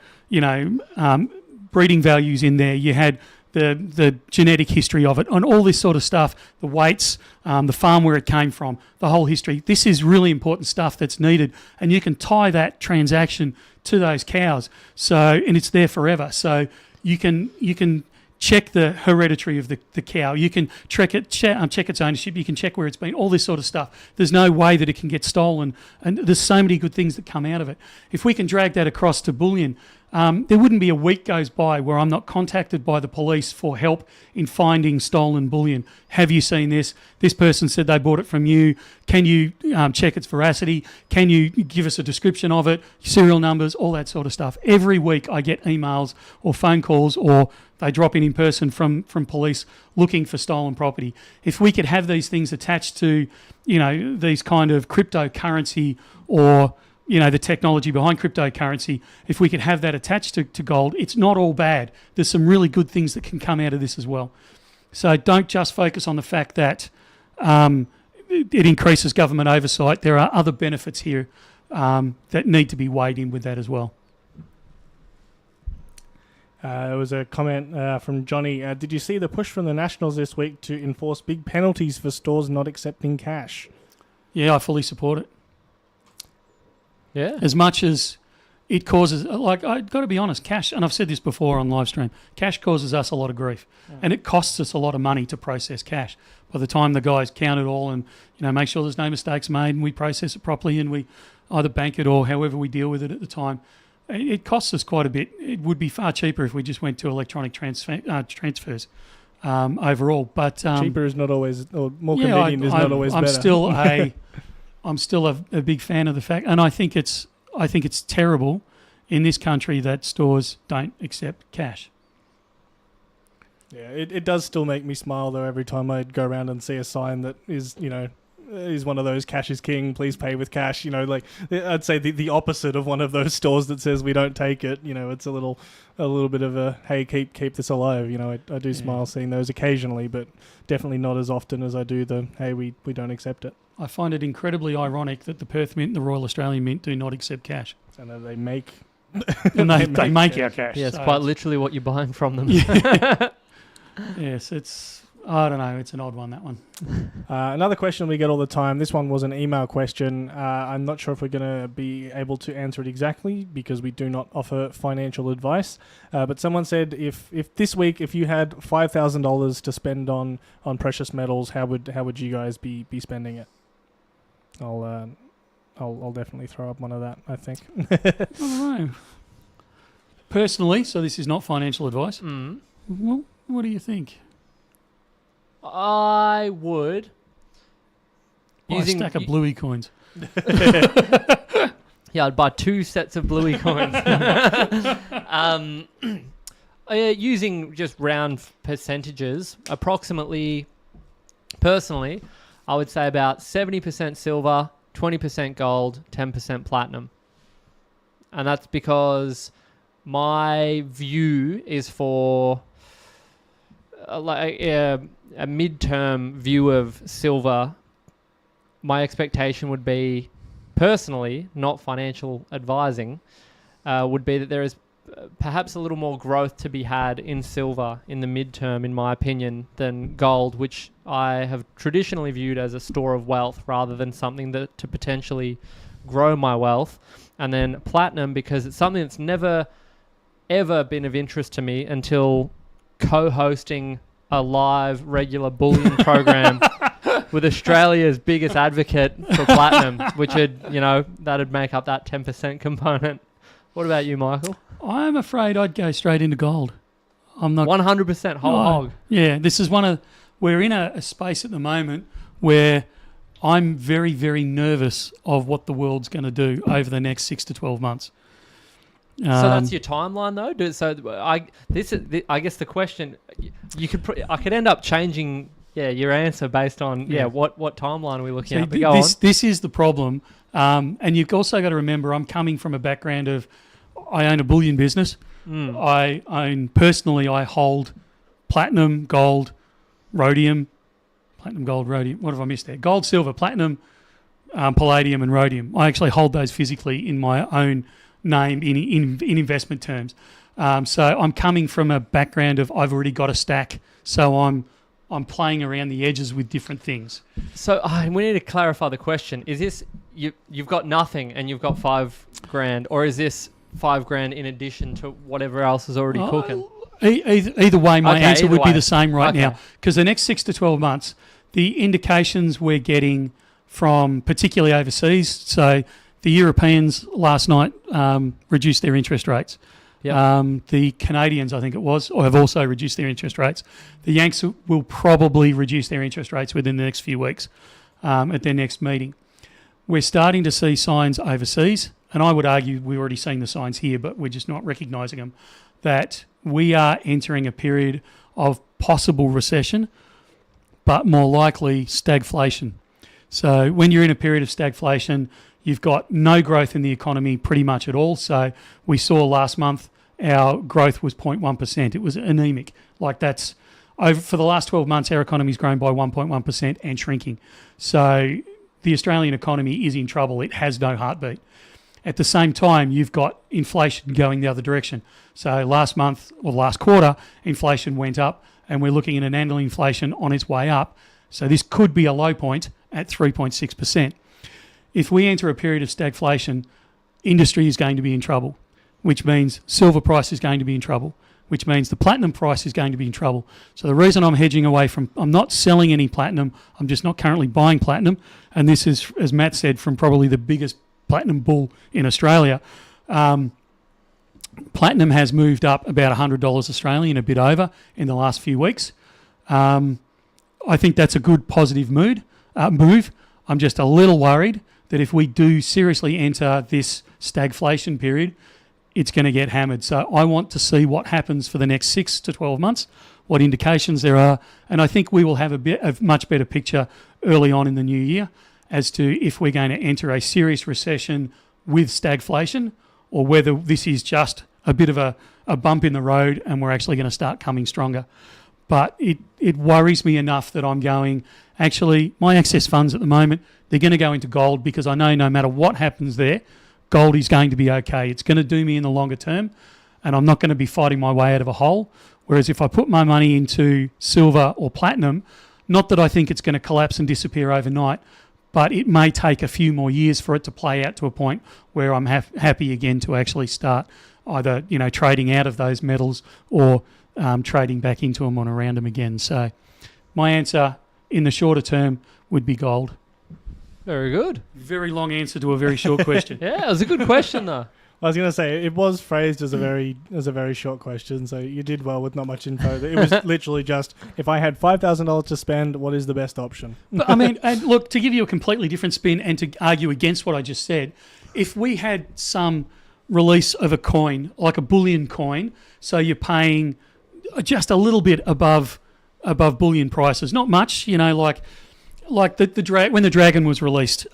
breeding values in there. You had the genetic history of it and all this sort of stuff, the weights, the farm where it came from, the whole history. This is really important stuff that's needed, and you can tie that transaction to those cows. So, and it's there forever. So you can check the hereditary of the cow. You can check its ownership. You can check where it's been, all this sort of stuff. There's no way that it can get stolen, and there's so many good things that come out of it. If we can drag that across to bullion, there wouldn't be a week goes by where I'm not contacted by the police for help in finding stolen bullion. Have you seen this? This person said they bought it from you. Can you check its veracity? Can you give us a description of it, serial numbers, all that sort of stuff? Every week I get emails or phone calls, or they drop in person from police looking for stolen property. If we could have these things attached to, these kind of cryptocurrency or the technology behind cryptocurrency, if we could have that attached to gold, it's not all bad. There's some really good things that can come out of this as well. So don't just focus on the fact that it increases government oversight. There are other benefits here that need to be weighed in with that as well. There was a comment from Johnny. Did you see the push from the Nationals this week to enforce big penalties for stores not accepting cash? Yeah, I fully support it. Yeah. As much as it causes, I've got to be honest, cash, and I've said this before on live stream, cash causes us a lot of grief, and it costs us a lot of money to process cash. By the time the guys count it all and make sure there's no mistakes made and we process it properly and we either bank it or however we deal with it at the time, it costs us quite a bit. It would be far cheaper if we just went to electronic transfers overall. But cheaper is not always, or more convenient is not always better. I'm still a big fan of the fact, and I think it's terrible in this country that stores don't accept cash. Yeah, it does still make me smile though every time I go around and see a sign that is is one of those cash is king, please pay with cash. I'd say the opposite of one of those stores that says we don't take it. It's a little bit of a hey, keep this alive. I do smile seeing those occasionally, but definitely not as often as I do the hey, we don't accept it. I find it incredibly ironic that the Perth Mint and the Royal Australian Mint do not accept cash. And they make and they make our cash. Yeah, it's quite literally what you're buying from them. Yeah. Yes, I don't know. It's an odd one, that one. Another question we get all the time. This one was an email question. I'm not sure if we're going to be able to answer it exactly because we do not offer financial advice. But someone said if this week, if you had $5,000 to spend on precious metals, how would you guys be spending it? I'll definitely throw up one of that, I think. I don't know. Personally, so this is not financial advice. Well, what do you think? I would. Buy a stack of Bluey coins. Yeah, I'd buy 2 sets of Bluey coins. Using just round percentages, approximately, personally, I would say about 70% silver, 20% gold, 10% platinum. And that's because my view is for a midterm view of silver. My expectation would be, personally, not financial advising, would be that there is perhaps a little more growth to be had in silver in the midterm, in my opinion, than gold, which I have traditionally viewed as a store of wealth rather than something that to potentially grow my wealth. And then platinum, because it's something that's never, ever been of interest to me until co-hosting a live regular bullion program with Australia's biggest advocate for platinum, which would, that'd make up that 10% component. What about you, Michael? I'm afraid I'd go straight into gold. I'm not 100% whole hog. Yeah, this is we're in a space at the moment where I'm very, very nervous of what the world's going to do over the next 6 to 12 months. So that's your timeline, though. I guess the question I could end up changing your answer based on what timeline are we looking at? But go on. This is the problem, and you've also got to remember I'm coming from a background of I own a bullion business. I hold platinum, gold, rhodium. Platinum, gold, rhodium. What have I missed there? Gold, silver, platinum, palladium, and rhodium. I actually hold those physically in my own name in investment terms. So I'm coming from a background of I've already got a stack, so I'm playing around the edges with different things. So we need to clarify the question. Is this you've got nothing and you've got $5,000, or is this $5,000 in addition to whatever else is already cooking? Either way, my answer would be the same right now, Okay. because the next 6 to 12 months, the indications we're getting from particularly overseas, so the Europeans last night reduced their interest rates. Yep. The Canadians, I think it was, have also reduced their interest rates. The Yanks will probably reduce their interest rates within the next few weeks at their next meeting. We're starting to see signs overseas, and I would argue we've already seen the signs here, but we're just not recognising them, that we are entering a period of possible recession, but more likely stagflation. So when you're in a period of stagflation, You've got no growth in the economy pretty much at all. So we saw last month our growth was 0.1%. It was anemic. Like that's over for the last 12 months, our economy's grown by 1.1% and shrinking. So the Australian economy is in trouble. It has no heartbeat. At the same time, you've got inflation going the other direction. So last month or last quarter, inflation went up, and we're looking at an annual inflation on its way up. So this could be a low point at 3.6%. If we enter a period of stagflation, industry is going to be in trouble, which means silver price is going to be in trouble, which means the platinum price is going to be in trouble. So the reason I'm hedging away from, I'm not selling any platinum, I'm just not currently buying platinum, and this is, as Matt said, from probably the biggest platinum bull in Australia. Platinum has moved up about $100 Australian, a bit over, in the last few weeks. I think that's a good positive move. I'm just a little worried that if we do seriously enter this stagflation period, it's going to get hammered. So I want to see what happens for the next 6 to 12 months, what indications there are, and I think we will have a much better picture early on in the new year as to if we're going to enter a serious recession with stagflation or whether this is just a bit of a bump in the road and we're actually going to start coming stronger. But it worries me enough that I'm going, actually, my excess funds at the moment, they're going to go into gold because I know no matter what happens there, gold is going to be okay. It's going to do me in the longer term, and I'm not going to be fighting my way out of a hole. Whereas if I put my money into silver or platinum, not that I think it's going to collapse and disappear overnight, but it may take a few more years for it to play out to a point where I'm happy again to actually start either trading out of those metals or trading back into them on around them again. So my answer in the shorter term would be gold. Very good. Very long answer to a very short question. Yeah, it was a good question though. I was going to say, it was phrased as a very short question, so you did well with not much info. It was literally just, if I had $5,000 to spend, what is the best option? But, I mean, and look, to give you a completely different spin and to argue against what I just said, if we had some release of a coin, like a bullion coin, so you're paying just a little bit above bullion prices, not much, like when the Dragon was released,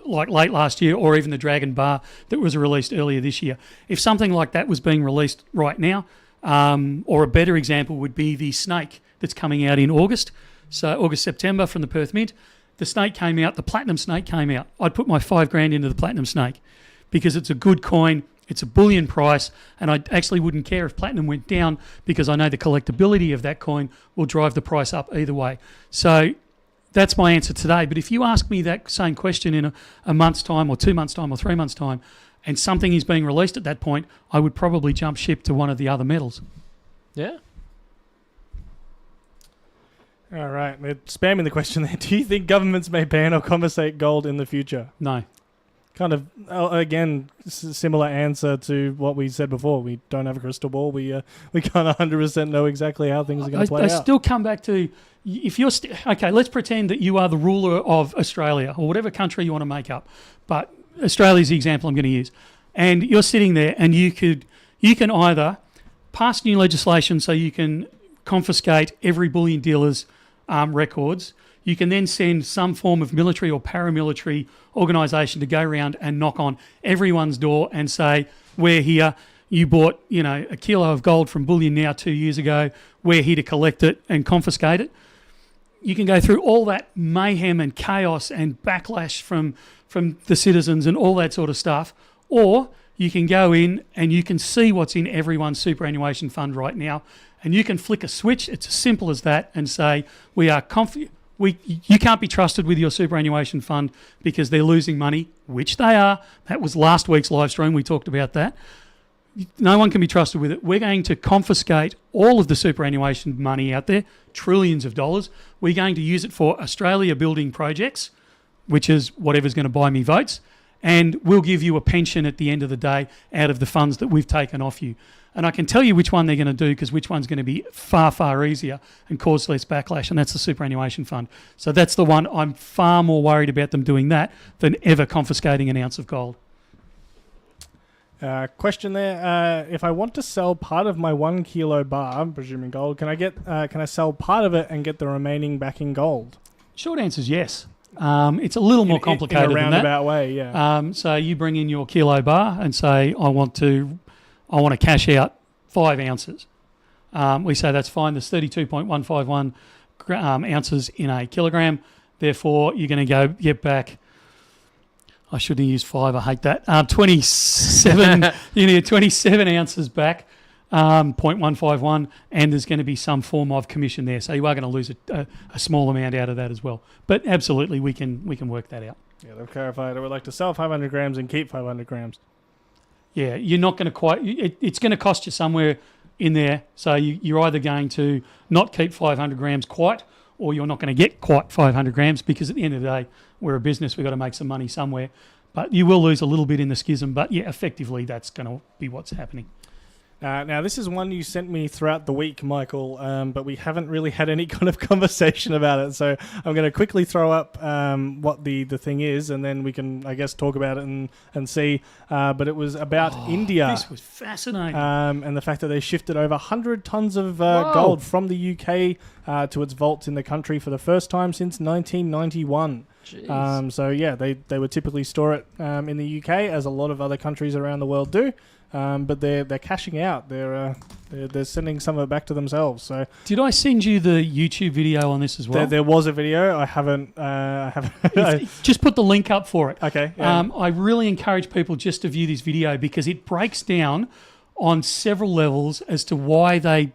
like late last year, or even the Dragon bar that was released earlier this year. If something like that was being released right now, or a better example would be the snake that's coming out in August, so August, September from the Perth Mint. The snake came out, the platinum snake came out. I'd put my $5,000 into the platinum snake because it's a good coin, it's a bullion price, and I actually wouldn't care if platinum went down because I know the collectability of that coin will drive the price up either way. So that's my answer today. But if you ask me that same question in a month's time or 2 months' time or 3 months' time and something is being released at that point, I would probably jump ship to one of the other metals. Yeah. All right. They're spamming the question there. Do you think governments may ban or confiscate gold in the future? No. Kind of, again, similar answer to what we said before. We don't have a crystal ball. We can't 100% know exactly how things are going to play out. I still come back to, if you're okay, let's pretend that you are the ruler of Australia or whatever country you want to make up, but Australia's the example I'm going to use, and you're sitting there and you can either pass new legislation so you can confiscate every bullion dealer's records. You can then send some form of military or paramilitary organisation to go around and knock on everyone's door and say, we're here, you bought a kilo of gold from Bullion Now 2 years ago, we're here to collect it and confiscate it. You can go through all that mayhem and chaos and backlash from the citizens and all that sort of stuff, or you can go in and you can see what's in everyone's superannuation fund right now, and you can flick a switch, it's as simple as that, and say, you can't be trusted with your superannuation fund because they're losing money, which they are. That was last week's live stream. We talked about that. No one can be trusted with it. We're going to confiscate all of the superannuation money out there, trillions of dollars. We're going to use it for Australia building projects, which is whatever's going to buy me votes. And we'll give you a pension at the end of the day out of the funds that we've taken off you. And I can tell you which one they're going to do because which one's going to be far, far easier and cause less backlash, and that's the superannuation fund. So that's the one I'm far more worried about them doing that than ever confiscating an ounce of gold. Question there. If I want to sell part of my 1 kilo bar, I'm presuming gold, can I sell part of it and get the remaining back in gold? Short answer is yes. It's a little more complicated in a than that. roundabout way, yeah. So you bring in your kilo bar and say, I want to cash out 5 ounces. We say that's fine. There's 32.151 ounces in a kilogram. Therefore, you're going to go get back. I shouldn't have used 5. I hate that. 27. You need 27 ounces back. 0.151, and there's going to be some form of commission there. So you are going to lose a small amount out of that as well. But absolutely, we can work that out. Yeah, they've clarified. I would like to sell 500 grams and keep 500 grams. Yeah, you're not going to quite. It's going to cost you somewhere in there. So you're either going to not keep 500 grams quite, or you're not going to get quite 500 grams because at the end of the day, we're a business. We've got to make some money somewhere. But you will lose a little bit in the schism. But yeah, effectively, that's going to be what's happening. Now, this is one you sent me throughout the week, Michael, but we haven't really had any kind of conversation about it. So I'm going to quickly throw up what the thing is, and then we can, I guess, talk about it and see. But it was about India. This was fascinating. And the fact that they shifted over 100 tons of gold from the UK to its vaults in the country for the first time since 1991. So, yeah, they would typically store it in the UK, as a lot of other countries around the world do. But they're cashing out. They're sending some of it back to themselves. So did I send you the YouTube video on this as well? There was a video. I haven't. Just put the link up for it. Okay. Yeah. I really encourage people just to view this video because it breaks down on several levels as to why they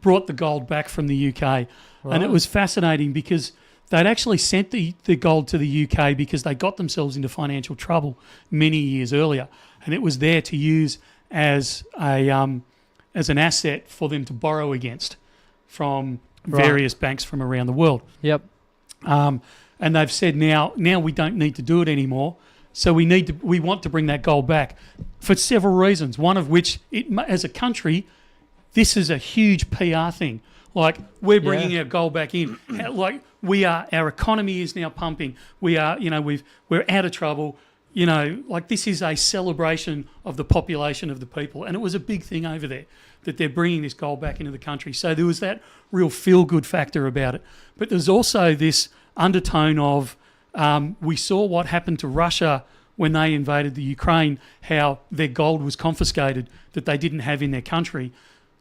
brought the gold back from the UK, right. And it was fascinating because they'd actually sent the gold to the UK because they got themselves into financial trouble many years earlier. And it was there to use as an asset for them to borrow against from various banks from around the world. Yep. And they've said now we don't need to do it anymore. So we want to bring that gold back for several reasons. One of which, as a country, this is a huge PR thing. Like we're bringing our gold back in. Like our economy is now pumping. We are, we're out of trouble. Like this is a celebration of the population of the people. And it was a big thing over there that they're bringing this gold back into the country. So there was that real feel-good factor about it. But there's also this undertone of we saw what happened to Russia when they invaded the Ukraine, how their gold was confiscated that they didn't have in their country.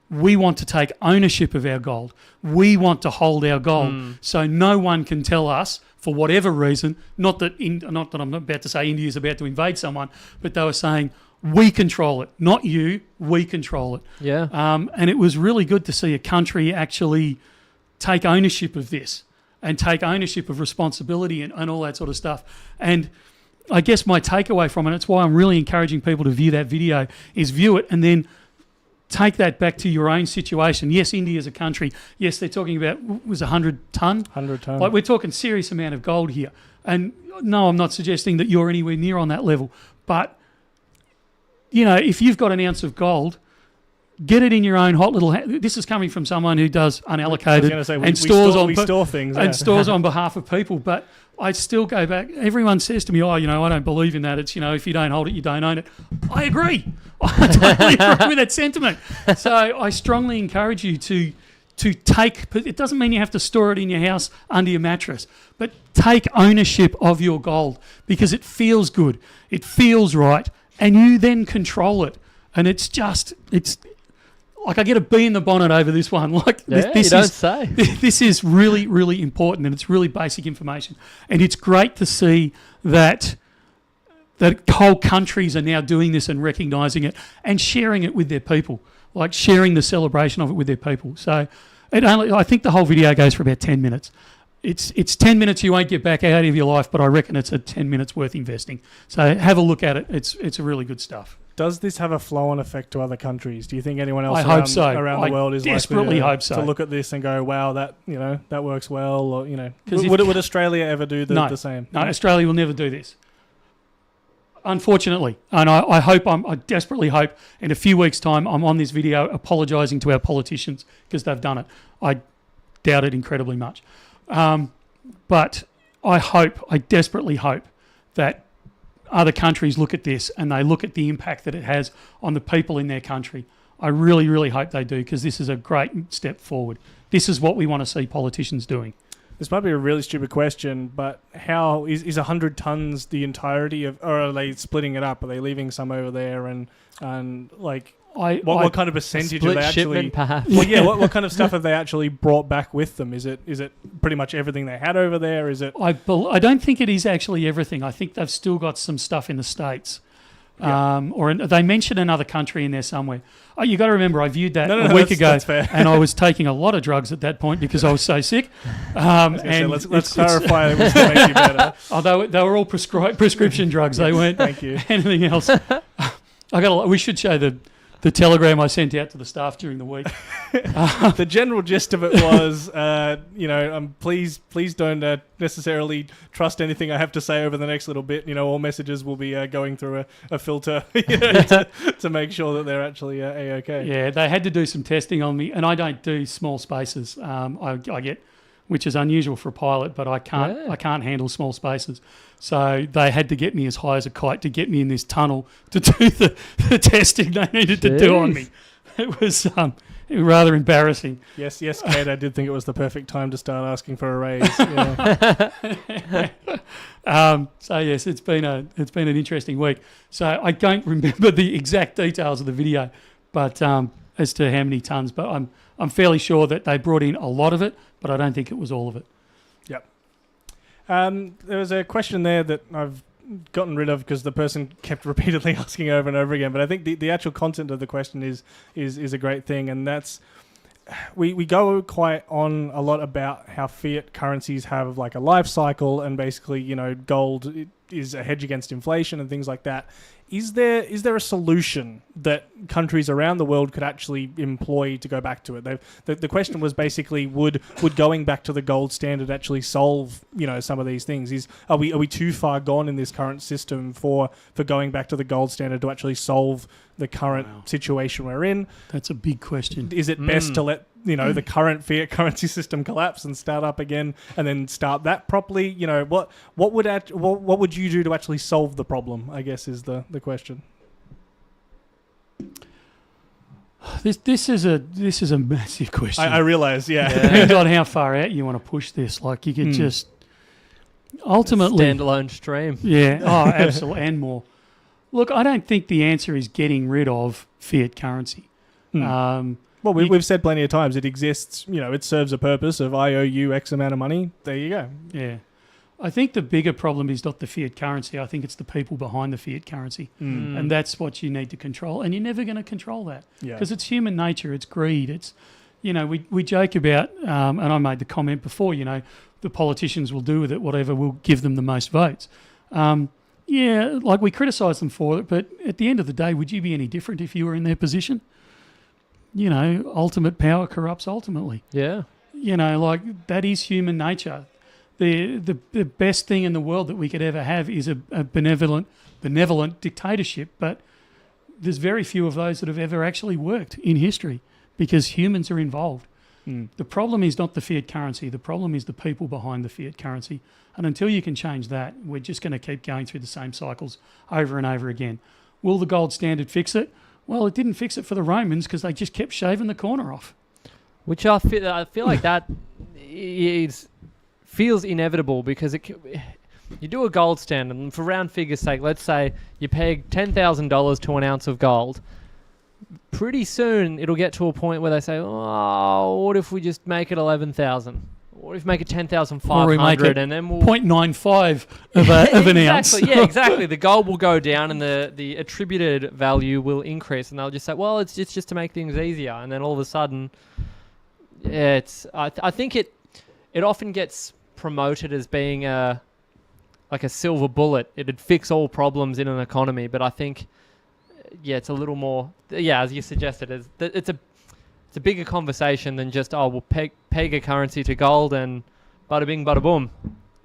We want to take ownership of our gold. We want to hold our gold. So no one can tell us, for whatever reason, not that I'm about to say India is about to invade someone, but they were saying, we control it, not you, we control it. Yeah. And it was really good to see a country actually take ownership of this and take ownership of responsibility and all that sort of stuff. And I guess my takeaway from it, it's why I'm really encouraging people to view that video, is view it and then take that back to your own situation. Yes, India is a country. Yes, they're talking about, was 100 tonne? 100 tonne. Like we're talking serious amount of gold here. And no, I'm not suggesting that you're anywhere near on that level. But, if you've got an ounce of gold, get it in your own hot little... This is coming from someone who does unallocated and store things. And stores on behalf of people. But I still go back. Everyone says to me, I don't believe in that. It's, if you don't hold it, you don't own it. I agree. I totally agree with that sentiment. So I strongly encourage you to take... It doesn't mean you have to store it in your house under your mattress, but take ownership of your gold because it feels good. It feels right. And you then control it. And it's like I get a bee in the bonnet over this one. Like this is really, really important, and it's really basic information. And it's great to see that whole countries are now doing this and recognising it and sharing it with their people, like sharing the celebration of it with their people. So I think the whole video goes for about 10 minutes. It's 10 minutes you won't get back out of your life, but I reckon it's a 10 minutes worth investing. So have a look at it. It's really good stuff. Does this have a flow-on effect to other countries? Do you think anyone else around the world is desperately likely to look at this and go, "Wow, that works well"? Or would Australia ever do the same? No, Australia will never do this. Unfortunately, and I desperately hope in a few weeks' time I'm on this video apologising to our politicians because they've done it. I doubt it incredibly much, but I desperately hope that other countries look at this and they look at the impact that it has on the people in their country. I really, really hope they do because this is a great step forward. This is what we want to see politicians doing. This might be a really stupid question, but how is 100 tons the entirety of, or are they splitting it up? Are they leaving some over there and like what kind of percentage are split they actually? shipment, perhaps. Well, yeah. What kind of stuff have they actually brought back with them? Is it pretty much everything they had over there? Is it? I don't think it is actually everything. I think they've still got some stuff in the States. Or they mentioned another country in there somewhere. Oh, you got to remember, I viewed that a week ago, that's fair. and I was taking a lot of drugs at that point because I was so sick. And let's clarify which to make you better. Oh, they were all prescription drugs. They weren't Thank you. anything else. We should show the telegram I sent out to the staff during the week. The general gist of it was, please don't necessarily trust anything I have to say over the next little bit. All messages will be going through a filter to make sure that they're actually A-OK. Yeah, they had to do some testing on me, and I don't do small spaces. I get, which is unusual for a pilot, but I can't. Yeah. I can't handle small spaces. So they had to get me as high as a kite to get me in this tunnel to do the testing they needed to do on me. It was rather embarrassing. Yes, Kate, I did think it was the perfect time to start asking for a raise. Yeah. So yes, it's been an interesting week. So I don't remember the exact details of the video, but as to how many tons, but I'm fairly sure that they brought in a lot of it, but I don't think it was all of it. Yep. There was a question there that I've gotten rid of because the person kept repeatedly asking over and over again. But I think the actual content of the question is a great thing, and that's we go quite on a lot about how fiat currencies have like a life cycle, and basically gold is a hedge against inflation and things like that. Is there a solution that countries around the world could actually employ to go back to it? The question was basically would going back to the gold standard actually solve some of these things? Are we too far gone in this current system for going back to the gold standard to actually solve the current situation we're in? That's a big question. Is it best to let the current fiat currency system collapse and start up again, and then start that properly? What would you do to actually solve the problem, I guess, is the question. This is a massive question. I realise, yeah. Depends on how far out you want to push this. Like you could just ultimately standalone stream. Yeah. Oh, absolutely, and more. Look, I don't think the answer is getting rid of fiat currency. Well, we've said plenty of times it exists. It serves a purpose of I owe you X amount of money. There you go. Yeah. I think the bigger problem is not the fiat currency. I think it's the people behind the fiat currency. And that's what you need to control. And you're never going to control that because it's human nature. It's greed. It's, we joke about, and I made the comment before, the politicians will do with it whatever will give them the most votes. Like we criticise them for it, but at the end of the day, would you be any different if you were in their position? Ultimate power corrupts ultimately. Yeah. Like that is human nature. The best thing in the world that we could ever have is a benevolent dictatorship, but there's very few of those that have ever actually worked in history because humans are involved. The problem is not the fiat currency. The problem is the people behind the fiat currency. And until you can change that, we're just going to keep going through the same cycles over and over again. Will the gold standard fix it? Well, it didn't fix it for the Romans because they just kept shaving the corner off. Which I feel like that feels inevitable because you do a gold standard, and for round figures' sake, let's say you peg $10,000 to an ounce of gold. Pretty soon, it'll get to a point where they say, "Oh, what if we just make it 11,000? What if we make it 10,500, and then we'll 0.95 of an ounce?" Yeah, exactly. The gold will go down, and the attributed value will increase, and they'll just say, "Well, it's just to make things easier," and then all of a sudden, I think it often gets promoted as being like a silver bullet. It'd fix all problems in an economy, but I think, it's a little more. Yeah, as you suggested, it's a bigger conversation than just we'll peg a currency to gold and bada bing, bada boom,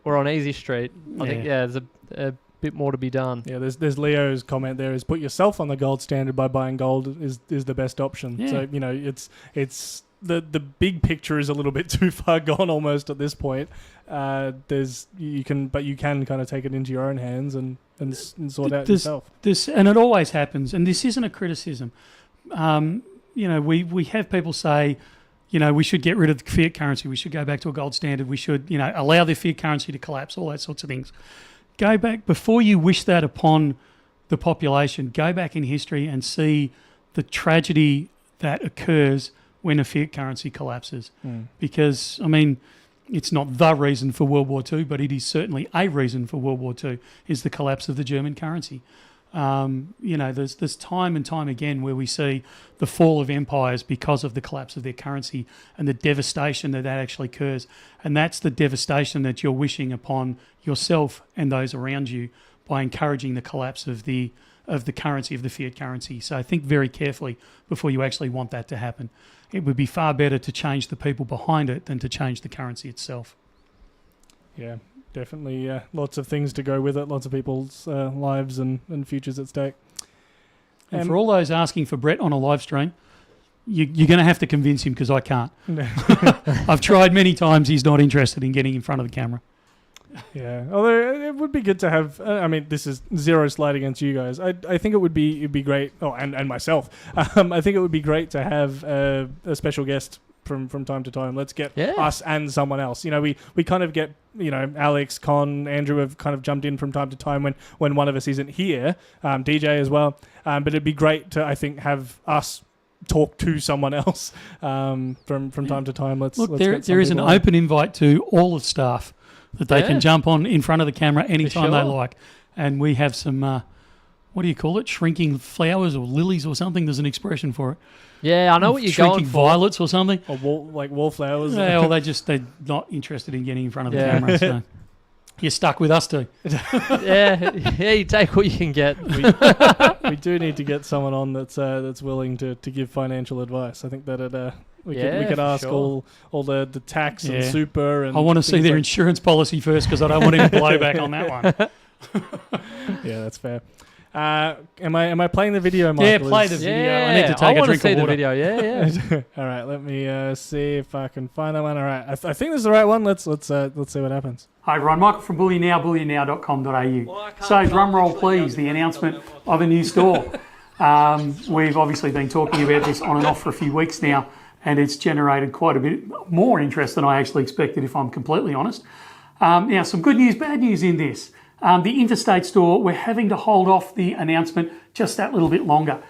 we're on easy street. I think there's a bit more to be done. Yeah, there's Leo's comment there is put yourself on the gold standard by buying gold is the best option. Yeah. So it's the big picture is a little bit too far gone almost at this point. You can kind of take it into your own hands and sort out yourself. And it always happens. And this isn't a criticism. We have people say, we should get rid of the fiat currency. We should go back to a gold standard. We should, allow the fiat currency to collapse, all that sorts of things. Go back, before you wish that upon the population, go back in history and see the tragedy that occurs when a fiat currency collapses. Because, it's not the reason for World War II, but it is certainly a reason for World War II, is the collapse of the German currency. There's time and time again where we see the fall of empires because of the collapse of their currency and the devastation that actually occurs. And that's the devastation that you're wishing upon yourself and those around you by encouraging the collapse of the currency, of the fiat currency. So think very carefully before you actually want that to happen. It would be far better to change the people behind it than to change the currency itself. Yeah, definitely lots of things to go with it, lots of people's lives and futures at stake. And for all those asking for Brett on a live stream, you're going to have to convince him because I can't. I've tried many times. He's not interested in getting in front of the camera. Yeah, although it would be good to have. This is zero slide against you guys. I think it'd be great. Oh, and myself. I think it would be great to have a special guest from time to time. Let's get us and someone else. We kind of get Alex, Con, Andrew have kind of jumped in from time to time when one of us isn't here. DJ as well. But it'd be great to, I think, have us talk to someone else from time to time. Let's there is an open invite to all the staff that they can jump on in front of the camera anytime they like. And we have some, what do you call it? Shrinking flowers or lilies or something. There's an expression for it. Yeah, I know what you're going for. Shrinking violets or something. Or wallflowers. Yeah, or they're not interested in getting in front of the camera. So you're stuck with us too. yeah, you take what you can get. We do need to get someone on that's willing to give financial advice. I think that we could ask all the tax and super. And I want to see their insurance policy first because I don't want any blowback on that one. Yeah, that's fair. Am I playing the video, Michael? Yeah, play the video. I need to take a drink of water. The video. Yeah. All right, let me see if I can find that one. All right, I think this is the right one. Let's see what happens. Hi everyone, Michael from Bullion Now, bullionnow.com.au. So drum roll please, the announcement of a new store. We've obviously been talking about this on and off for a few weeks now, and it's generated quite a bit more interest than I actually expected, if I'm completely honest. Now, some good news, bad news in this. The interstate store, we're having to hold off the announcement just that little bit longer.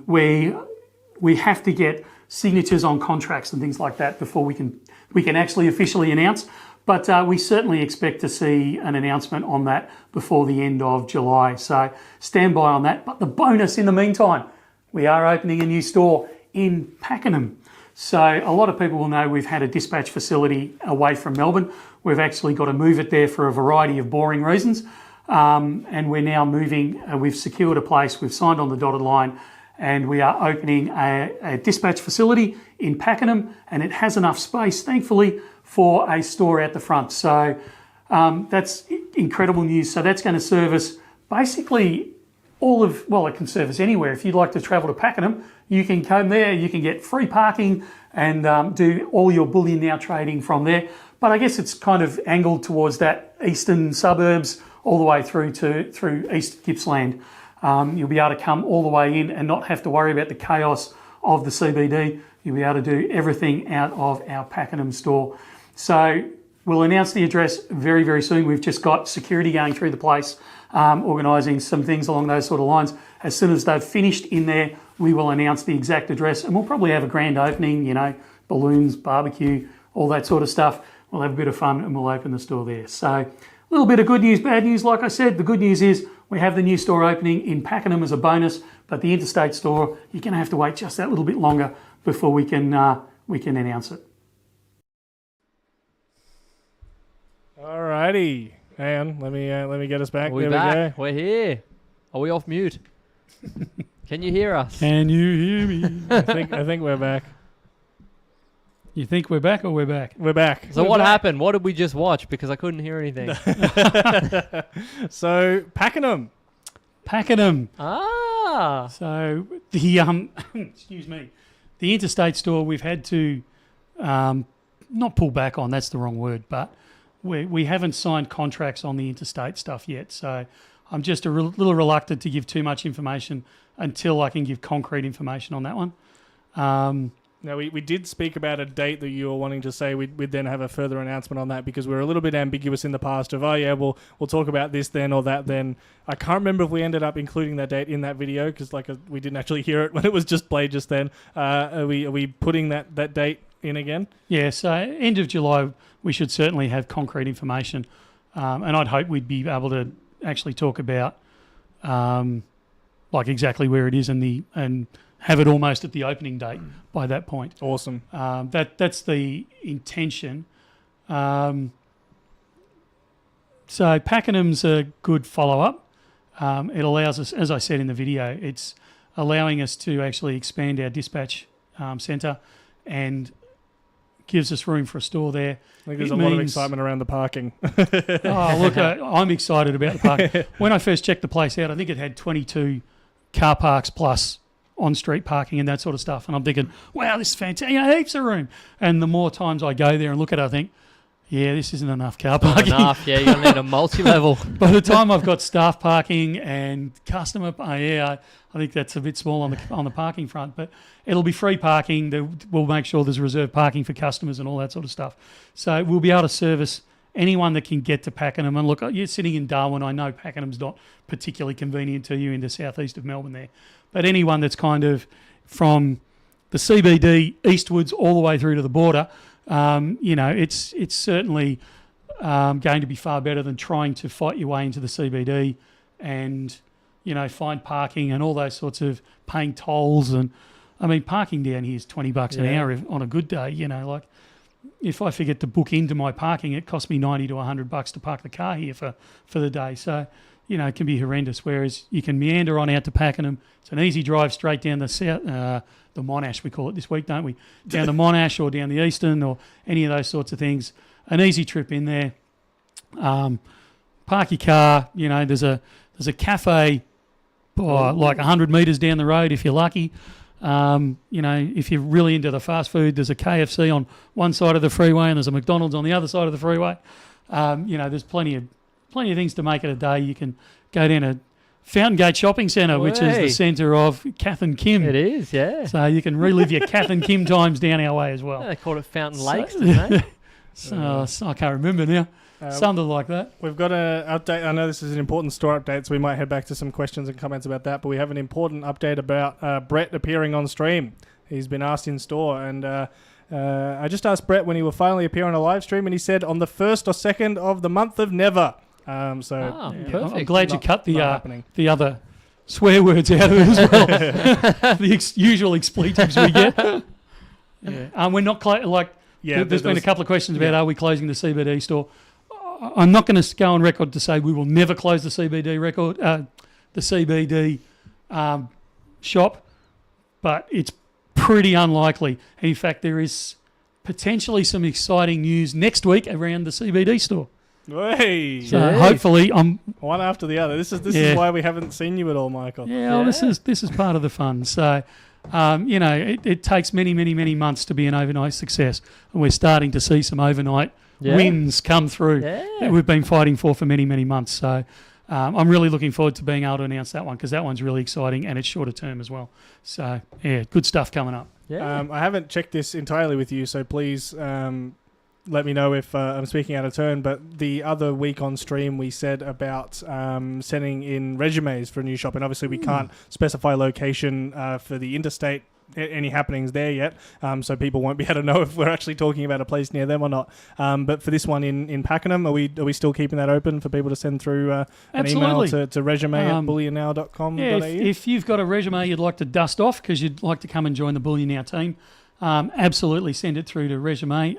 We have to get signatures on contracts and things like that before we can actually officially announce. But we certainly expect to see an announcement on that before the end of July. So stand by on that. But the bonus in the meantime, we are opening a new store in Pakenham. So a lot of people will know we've had a dispatch facility away from Melbourne. We've actually got to move it there for a variety of boring reasons. And we're now moving. We've secured a place. We've signed on the dotted line. And we are opening a dispatch facility in Pakenham. And it has enough space, thankfully, for a store out the front. So that's incredible news. So that's going to service basically it can service anywhere. If you'd like to travel to Pakenham, you can come there, you can get free parking and do all your Bullion Now trading from there. But I guess it's kind of angled towards that eastern suburbs all the way through East Gippsland. You'll be able to come all the way in and not have to worry about the chaos of the CBD. You'll be able to do everything out of our Pakenham store. So we'll announce the address very, very soon. We've just got security going through the place, organising some things along those sort of lines. As soon as they've finished in there, we will announce the exact address and we'll probably have a grand opening, balloons, barbecue, all that sort of stuff. We'll have a bit of fun and we'll open the store there. So a little bit of good news, bad news. Like I said, the good news is we have the new store opening in Pakenham as a bonus, but the interstate store, you're going to have to wait just that little bit longer before we can announce it. Alrighty, hang on. Let me get us back. We're back. We're here. Are we off mute? Can you hear us? Can you hear me? I think we're back. You think we're back or we're back? We're back. So what happened? What did we just watch? Because I couldn't hear anything. So Pakenham. Ah. So the excuse me, the interstate store we've had to not pull back on. That's the wrong word, but we haven't signed contracts on the interstate stuff yet. So I'm just a little reluctant to give too much information until I can give concrete information on that one. Now, we did speak about a date that you were wanting to say. We'd then have a further announcement on that because we were a little bit ambiguous in the past of, we'll talk about this then or that then. I can't remember if we ended up including that date in that video because we didn't actually hear it when it was just played just then. Are we putting that date in again? Yeah, so end of July, we should certainly have concrete information. And I'd hope we'd be able to actually talk about exactly where it is and have it almost at the opening date by that point. Awesome. That's the intention. So Pakenham's a good follow-up. It allows us, as I said in the video, it's allowing us to actually expand our dispatch centre and gives us room for a store there. I think there's a lot of excitement around the parking. I'm excited about the parking. When I first checked the place out, I think it had 22 car parks plus on-street parking and that sort of stuff. And I'm thinking, wow, this is fantastic. Heaps of room. And the more times I go there and look at it, I think, yeah, this isn't enough car parking. Not enough, yeah. You're going to need a multi-level. By the time I've got staff parking and customer, I think that's a bit small on the parking front. But it'll be free parking. We'll make sure there's reserved parking for customers and all that sort of stuff. So we'll be able to service anyone that can get to Pakenham. And look, you're sitting in Darwin. I know Pakenham's not particularly convenient to you in the southeast of Melbourne there. But anyone that's kind of from the CBD eastwards all the way through to the border, it's certainly going to be far better than trying to fight your way into the CBD and, find parking and all those sorts of paying tolls. And, parking down here is $20 an hour on a good day, if I forget to book into my parking, it costs me $90 to $100 to park the car here for the day. So, it can be horrendous. Whereas you can meander on out to Pakenham. It's an easy drive straight down the south, the Monash we call it this week, don't we? Down the Monash or down the Eastern or any of those sorts of things. An easy trip in there. Park your car. There's a cafe like 100 metres down the road if you're lucky. If you're really into the fast food, there's a KFC on one side of the freeway and there's a McDonald's on the other side of the freeway. There's plenty of things to make it a day. You can go down to Fountain Gate Shopping Centre, which is the centre of Kath and Kim. It is, yeah. So you can relive your Kath and Kim times down our way as well. Yeah, they called it Fountain Lakes, didn't they? So I can't remember now. Something like that. We've got an update. I know this is an important store update, so we might head back to some questions and comments about that. But we have an important update about Brett appearing on stream. He's been asked in store, and I just asked Brett when he will finally appear on a live stream, and he said on the 1st or 2nd of the month of never. Perfect. I'm glad you cut the other swear words out of it as well. The usual expletives we get. We're not there's been a couple of questions about are we closing the CBD store. I'm not going to go on record to say we will never close the CBD shop, but it's pretty unlikely. In fact, there is potentially some exciting news next week around the CBD store. Hey, so hopefully I'm one after the other. This is why we haven't seen you at all, Michael. Well, this is part of the fun. So, it takes many months to be an overnight success, and we're starting to see some overnight wins come through that we've been fighting for many months. So, I'm really looking forward to being able to announce that one because that one's really exciting and it's shorter term as well. So, good stuff coming up. Yeah. I haven't checked this entirely with you, so please let me know if I'm speaking out of turn. But the other week on stream, we said about sending in resumes for a new shop, and obviously we can't specify location for the interstate. Any happenings there yet, so people won't be able to know if we're actually talking about a place near them or not. But for this one in Pakenham, are we still keeping that open for people to send through an email to resume at bullionnow.com.au? If you've got a resume you'd like to dust off because you'd like to come and join the Bullion Now team, absolutely send it through to resume.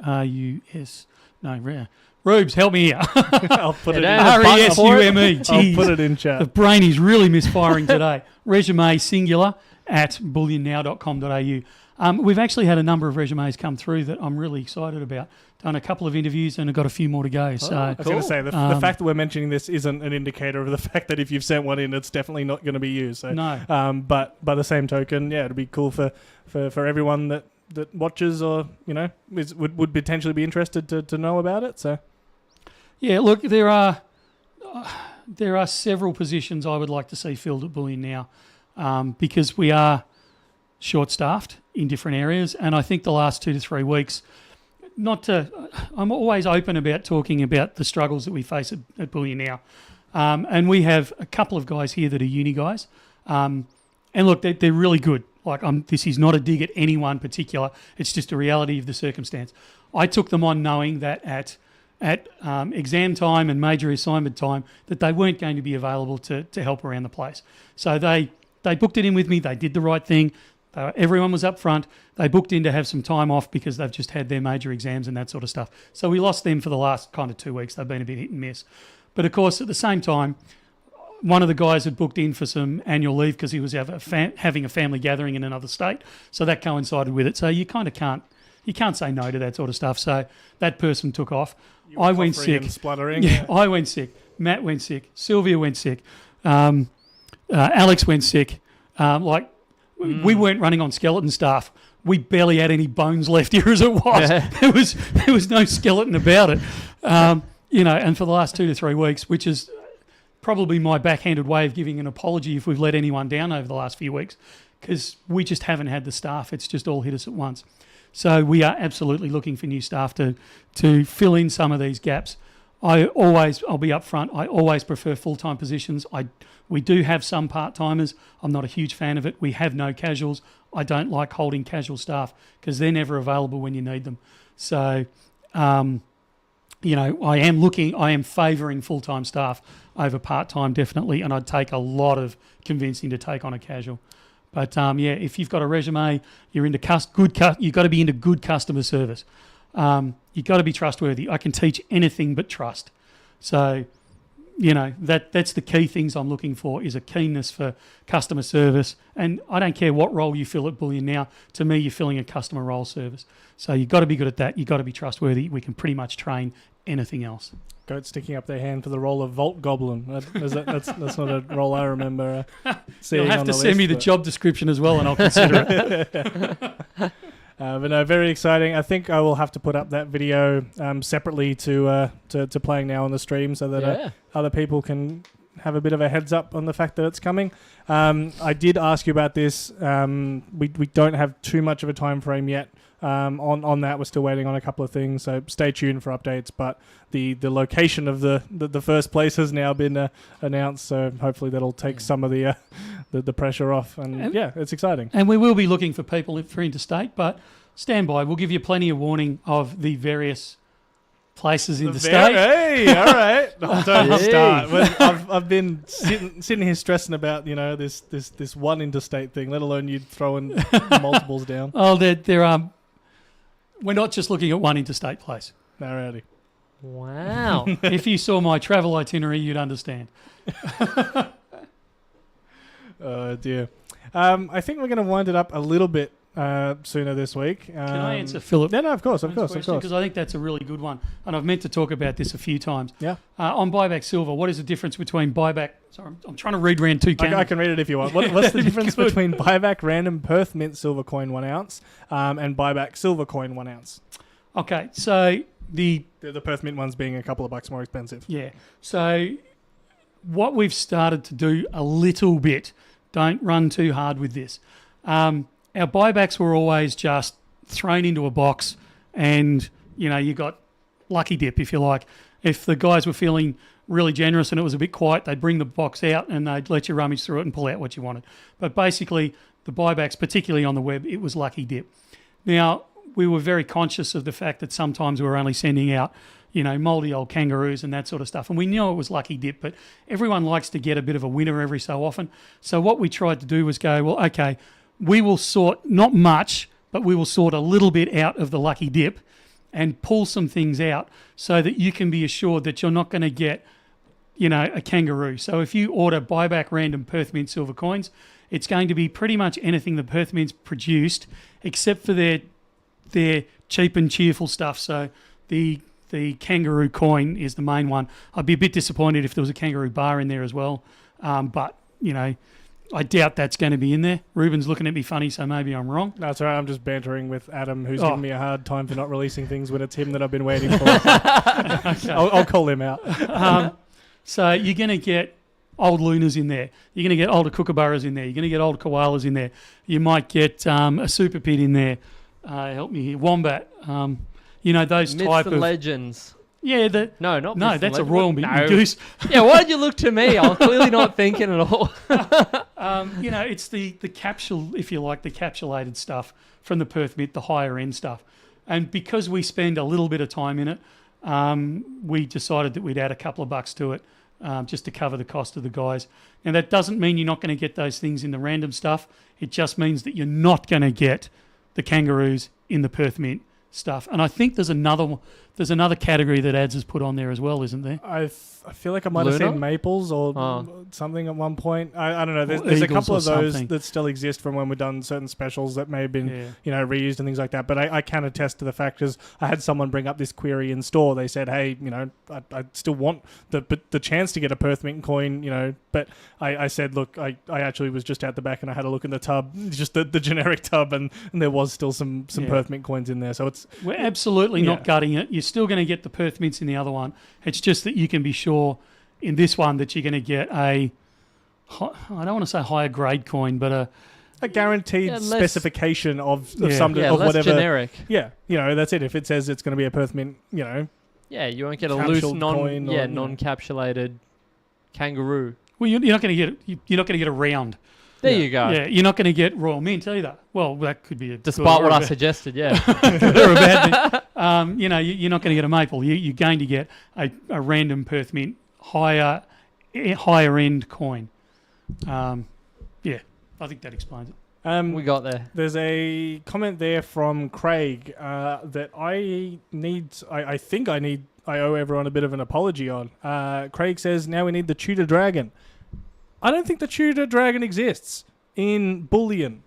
Rubes, help me here. I'll put it in. RESUME. I'll put it in chat. The brain is really misfiring today. Resume singular at bullionnow.com.au. We've actually had a number of resumes come through that I'm really excited about. Done a couple of interviews and I've got a few more to go. So I was going to say, the fact that we're mentioning this isn't an indicator of the fact that if you've sent one in, it's definitely not going to be you. So, no. But by the same token, it'd be cool for everyone that watches or, would potentially be interested to know about it. So, yeah, look, there are several positions I would like to see filled at Bullion Now. Because we are short-staffed in different areas, and I think the last 2 to 3 weeks, I'm always open about talking about the struggles that we face at Bullion Now, and we have a couple of guys here that are uni guys, and look, they're really good. Like, this is not a dig at anyone particular. It's just a reality of the circumstance. I took them on knowing that at exam time and major assignment time that they weren't going to be available to help around the place. So they booked it in with me. They did the right thing. Everyone was up front. They booked in to have some time off because they've just had their major exams and that sort of stuff. So we lost them for the last kind of 2 weeks. They've been a bit hit and miss. But of course, at the same time, one of the guys had booked in for some annual leave because he was having a family gathering in another state. So that coincided with it. So you kind of can't say no to that sort of stuff. So that person took off. I went sick. Spluttering. Yeah, I went sick. Matt went sick. Sylvia went sick. Alex went sick. We weren't running on skeleton staff. We barely had any bones left here as it was. Yeah. There was no skeleton about it. And for the last 2 to 3 weeks, which is probably my backhanded way of giving an apology if we've let anyone down over the last few weeks, because we just haven't had the staff. It's just all hit us at once. So we are absolutely looking for new staff to fill in some of these gaps. I'll be upfront. I always prefer full-time positions. We do have some part-timers. I'm not a huge fan of it. We have no casuals. I don't like holding casual staff because they're never available when you need them. So, I am favouring full-time staff over part-time, definitely, and I'd take a lot of convincing to take on a casual. But, if you've got a resume, you're into you've got to be into good customer service. You've got to be trustworthy. I can teach anything but trust. So, that's the key things I'm looking for, is a keenness for customer service. And I don't care what role you fill at Bullion Now. To me, you're filling a customer role service. So you've got to be good at that. You've got to be trustworthy. We can pretty much train anything else. Goat sticking up their hand for the role of Vault Goblin. That's not a role I remember seeing. You'll have to send me the job description as well, and I'll consider it. But no, very exciting. I think I will have to put up that video separately to playing now on the stream so that other people can have a bit of a heads up on the fact that it's coming. I did ask you about this. We don't have too much of a time frame yet on that. We're still waiting on a couple of things, so stay tuned for updates. But the location of the first place has now been announced, so hopefully that'll take some of the pressure off. And it's exciting. And we will be looking for people for interstate, but stand by. We'll give you plenty of warning of the various places in the state. Hey, all right. Don't start. I've been sitting here stressing about this one interstate thing, let alone you throwing multiples down. Oh, we're not just looking at one interstate place. Alrighty. Wow. If you saw my travel itinerary, you'd understand. Oh dear. I think we're going to wind it up a little bit sooner this week. Can I answer Philip? No, of course. Because I think that's a really good one, and I've meant to talk about this a few times. Yeah. On Buyback Silver, what is the difference between Buyback? Sorry, I'm trying to read around two cameras. I can read it if you want. What's the difference between Buyback Random Perth Mint Silver Coin 1 ounce and Buyback Silver Coin 1 ounce? Okay, so the Perth Mint ones being a couple of bucks more expensive. Yeah. So what we've started to do a little bit, don't run too hard with this. Our buybacks were always just thrown into a box and, you got lucky dip, if you like. If the guys were feeling really generous and it was a bit quiet, they'd bring the box out and they'd let you rummage through it and pull out what you wanted. But basically, the buybacks, particularly on the web, it was lucky dip. Now, we were very conscious of the fact that sometimes we were only sending out, mouldy old kangaroos and that sort of stuff. And we knew it was lucky dip, but everyone likes to get a bit of a winner every so often. So what we tried to do was go, well, okay, we will sort, not much, but we will sort a little bit out of the lucky dip and pull some things out so that you can be assured that you're not going to get, a kangaroo. So if you order Buyback Random Perth Mint Silver Coins, it's going to be pretty much anything the Perth Mint's produced except for their cheap and cheerful stuff. So the kangaroo coin is the main one. I'd be a bit disappointed if there was a kangaroo bar in there as well. But, I doubt that's going to be in there. Ruben's looking at me funny, so maybe I'm wrong. No, it's all right. I'm just bantering with Adam, who's giving me a hard time for not releasing things when it's him that I've been waiting for. Okay. I'll call him out. So you're going to get, old lunas in there. You're going to get older kookaburras in there. You're going to get older koalas in there. You might get a super pit in there. Help me here. Wombat. Those Myths type and of... legends. Yeah, No, not myths no, and that's a legends. royal mint, No. you goose. Yeah, why did you look to me? I'm clearly not thinking at all. It's the capsule, if you like, the capsulated stuff from the Perth Mint, the higher end stuff. And because we spend a little bit of time in it, we decided that we'd add a couple of bucks to it just to cover the cost of the guys. And that doesn't mean you're not going to get those things in the random stuff. It just means that you're not going to get the kangaroos in the Perth Mint stuff. And I think there's another category that Ads has put on there as well, isn't there? I feel like I might have Luna? seen maples or something at one point. I don't know. There's a eagles couple or of those something. that still exist from when we've done certain specials that may have been reused and things like that. But I can attest to the fact, because I had someone bring up this query in store. They said, hey, I still want the chance to get a Perth Mint coin, but I said, look, I actually was just out the back and I had a look in the tub, just the generic tub, and there was still some Perth Mint coins in there. So we're absolutely not gutting it. You're still going to get the Perth Mints in the other one. It's just that you can be sure in this one that you're going to get I don't want to say higher grade coin, but a guaranteed less, specification of some yeah, of less whatever. generic. Yeah, that's it. If it says it's going to be a Perth Mint, Yeah, you won't get a loose capsuled coin or, non-capsulated kangaroo. well, you're not going to get you're not going to get a round. There you go. Yeah, you're not going to get Royal Mint either. Well, that could be a Despite good what or I a suggested, yeah. good or a bad thing. You're not going to get a maple. You're going to get a random Perth Mint higher end coin. I think that explains it. We got there. There's a comment there from Craig that I owe everyone a bit of an apology on. Craig says, now we need the Tudor Dragon. I don't think the Tudor Dragon exists in Bullion.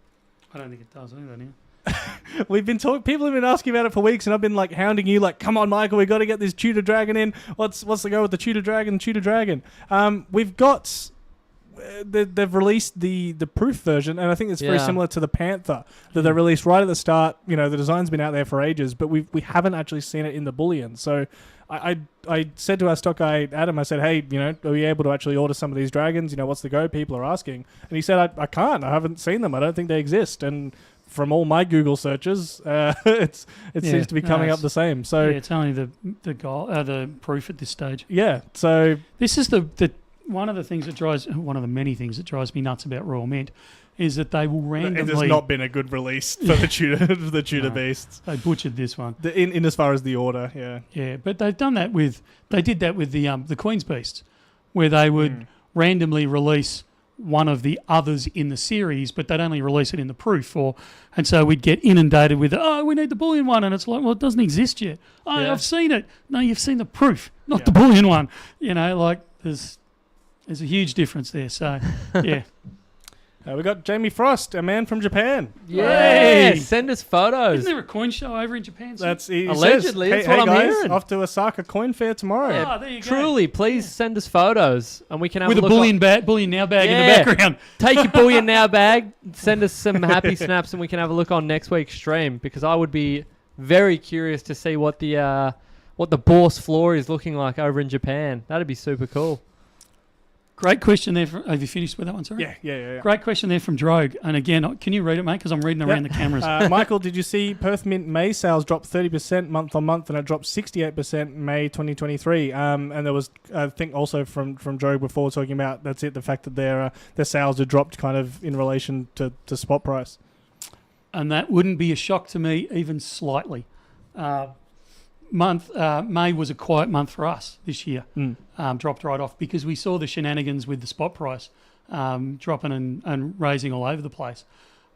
I don't think it does either now. We've been people have been asking about it for weeks, and I've been hounding you, come on, Michael, we got to get this Tudor Dragon in. What's the go with the Tudor Dragon? We've got they've released the proof version, and I think it's very similar to the Panther that they released right at the start. The design's been out there for ages, but we haven't actually seen it in the Bullion. So I said to our stock guy Adam, I said, hey, are we able to actually order some of these dragons? What's the go? People are asking, and he said, I can't. I haven't seen them. I don't think they exist. And from all my Google searches, it seems to be coming up the same. So it's only the proof at this stage. Yeah. So this is one of the many things that drives me nuts about Royal Mint is that they will randomly. It has not been a good release for the Tudor beasts. They butchered this one. In as far as the order, yeah. Yeah, but they've done that they did that with the Queen's Beasts, where they would randomly release one of the others in the series, but they'd only release it in the proof, and so we'd get inundated with, we need the Bullion one, and it's like, well, it doesn't exist yet. I've seen it. No, you've seen the proof, not the Bullion one. There's a huge difference there. So, yeah. We got Jamie Frost, a man from Japan. Yeah, send us photos. Isn't there a coin show over in Japan? Allegedly, that's what I'm guys, hearing. Off to Osaka Coin Fair tomorrow. Yeah, there you go. Truly, please send us photos, and we can have with a look Bullion Now bag in the background. Take your Bullion Now bag, send us some happy snaps, and we can have a look on next week's stream, because I would be very curious to see what the bourse floor is looking like over in Japan. That'd be super cool. Great question there. Have you finished with that one? Sorry. Yeah. Great question there from Drogue. And again, can you read it, mate? Because I'm reading around the cameras. Michael, did you see Perth Mint May sales dropped 30% month on month, and it dropped 68% May 2023? And there was, I think, also from Drogue before talking about the fact that their sales had dropped kind of in relation to spot price. And that wouldn't be a shock to me even slightly. May was a quiet month for us this year. Dropped right off because we saw the shenanigans with the spot price dropping and raising all over the place.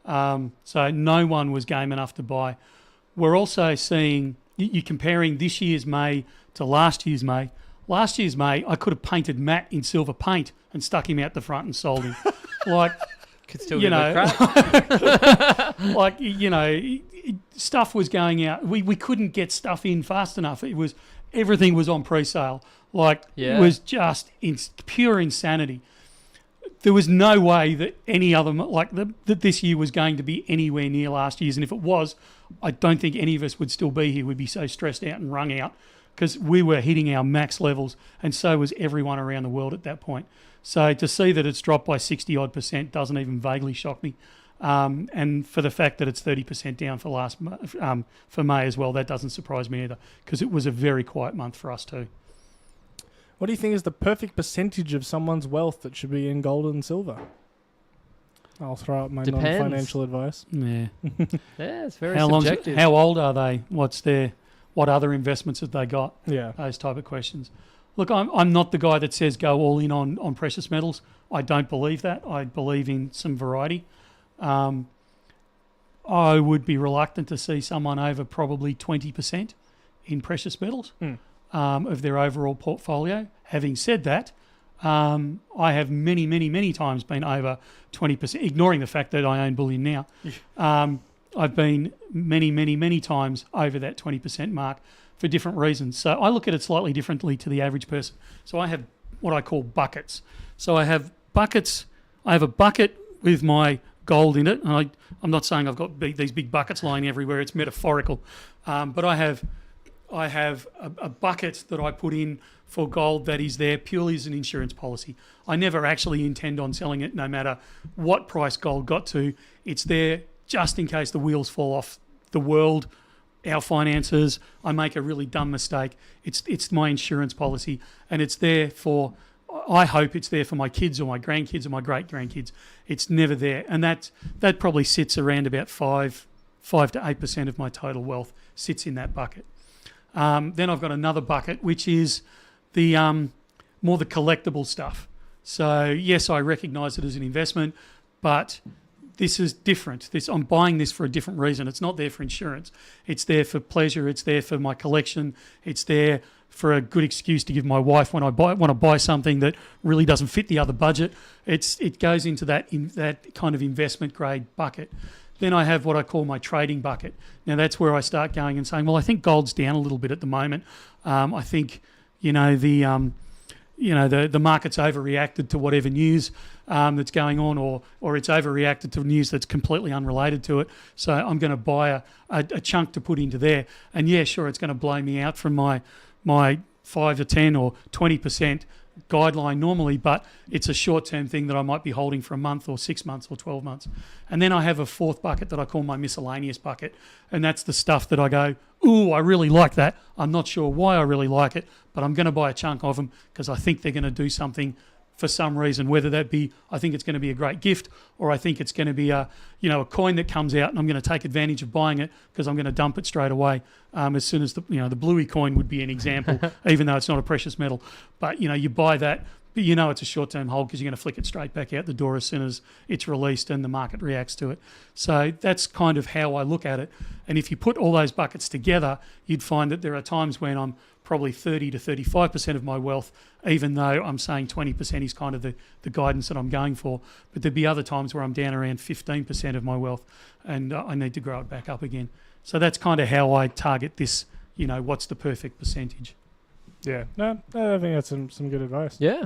So no one was game enough to buy. We're also seeing, you're comparing this year's May to last year's May. Last year's May, I could have painted Matt in silver paint and stuck him out the front and sold him. Could still get a crack. Stuff was going out. We couldn't get stuff in fast enough. Everything was on pre-sale. It was just pure insanity. There was no way that any other that this year was going to be anywhere near last year's, and if it was, I don't think any of us would still be here. We'd be so stressed out and wrung out because we were hitting our max levels, and so was everyone around the world at that point. So to see that it's dropped by 60-odd% doesn't even vaguely shock me. And for the fact that it's 30% down for May as well, that doesn't surprise me either, because it was a very quiet month for us too. What do you think is the perfect percentage of someone's wealth that should be in gold and silver? I'll throw out my Depends. non-financial advice. Yeah. Yeah, it's very How subjective. how old are they? What other investments have they got? Yeah. Those type of questions. Look, I'm not the guy that says go all in on precious metals. I don't believe that. I believe in some variety. I would be reluctant to see someone over probably 20% in precious metals of their overall portfolio. Having said that, I have many times been over 20%, ignoring the fact that I own Bullion Now. I've been many times over that 20% mark for different reasons. So I look at it slightly differently to the average person. So I have what I call buckets. So I have buckets. I have a bucket with my gold in it. And I'm not saying I've got these big buckets lying everywhere. It's metaphorical. But I have a bucket that I put in for gold that is there purely as an insurance policy. I never actually intend on selling it no matter what price gold got to. It's there just in case the wheels fall off the world, our finances, I make a really dumb mistake. It's my insurance policy, and it's there for, I hope it's there for my kids or my grandkids or my great-grandkids. It's never there. And that probably sits around about 5 to 8% of my total wealth sits in that bucket. Then I've got another bucket, which is the more the collectible stuff. So yes, I recognise it as an investment, but this is different. I'm buying this for a different reason. It's not there for insurance. It's there for pleasure. It's there for my collection. It's there for a good excuse to give my wife when I want to buy something that really doesn't fit the other budget. It goes into that kind of investment grade bucket. Then I have what I call my trading bucket. Now that's where I start going and saying, well, I think gold's down a little bit at the moment. I think the market's overreacted to whatever news that's going on, or it's overreacted to news that's completely unrelated to it. So I'm going to buy a chunk to put into there. And yeah, sure, it's going to blow me out from my 5 to 10 or 20% guideline normally, but it's a short-term thing that I might be holding for a month or 6 months or 12 months. And then I have a fourth bucket that I call my miscellaneous bucket, and that's the stuff that I go, ooh, I really like that. I'm not sure why I really like it, but I'm going to buy a chunk of them because I think they're going to do something for some reason, whether that be I think it's going to be a great gift, or I think it's going to be a coin that comes out and I'm going to take advantage of buying it because I'm going to dump it straight away as soon as the Bluey coin would be an example, even though it's not a precious metal. But you buy that, but it's a short-term hold because you're going to flick it straight back out the door as soon as it's released and the market reacts to it. So that's kind of how I look at it. And if you put all those buckets together, you'd find that there are times when I'm probably 30 to 35% of my wealth, even though I'm saying 20% is kind of the guidance that I'm going for. But there'd be other times where I'm down around 15% of my wealth and I need to grow it back up again. So that's kind of how I target this, what's the perfect percentage. Yeah, no, I think that's some good advice. Yeah.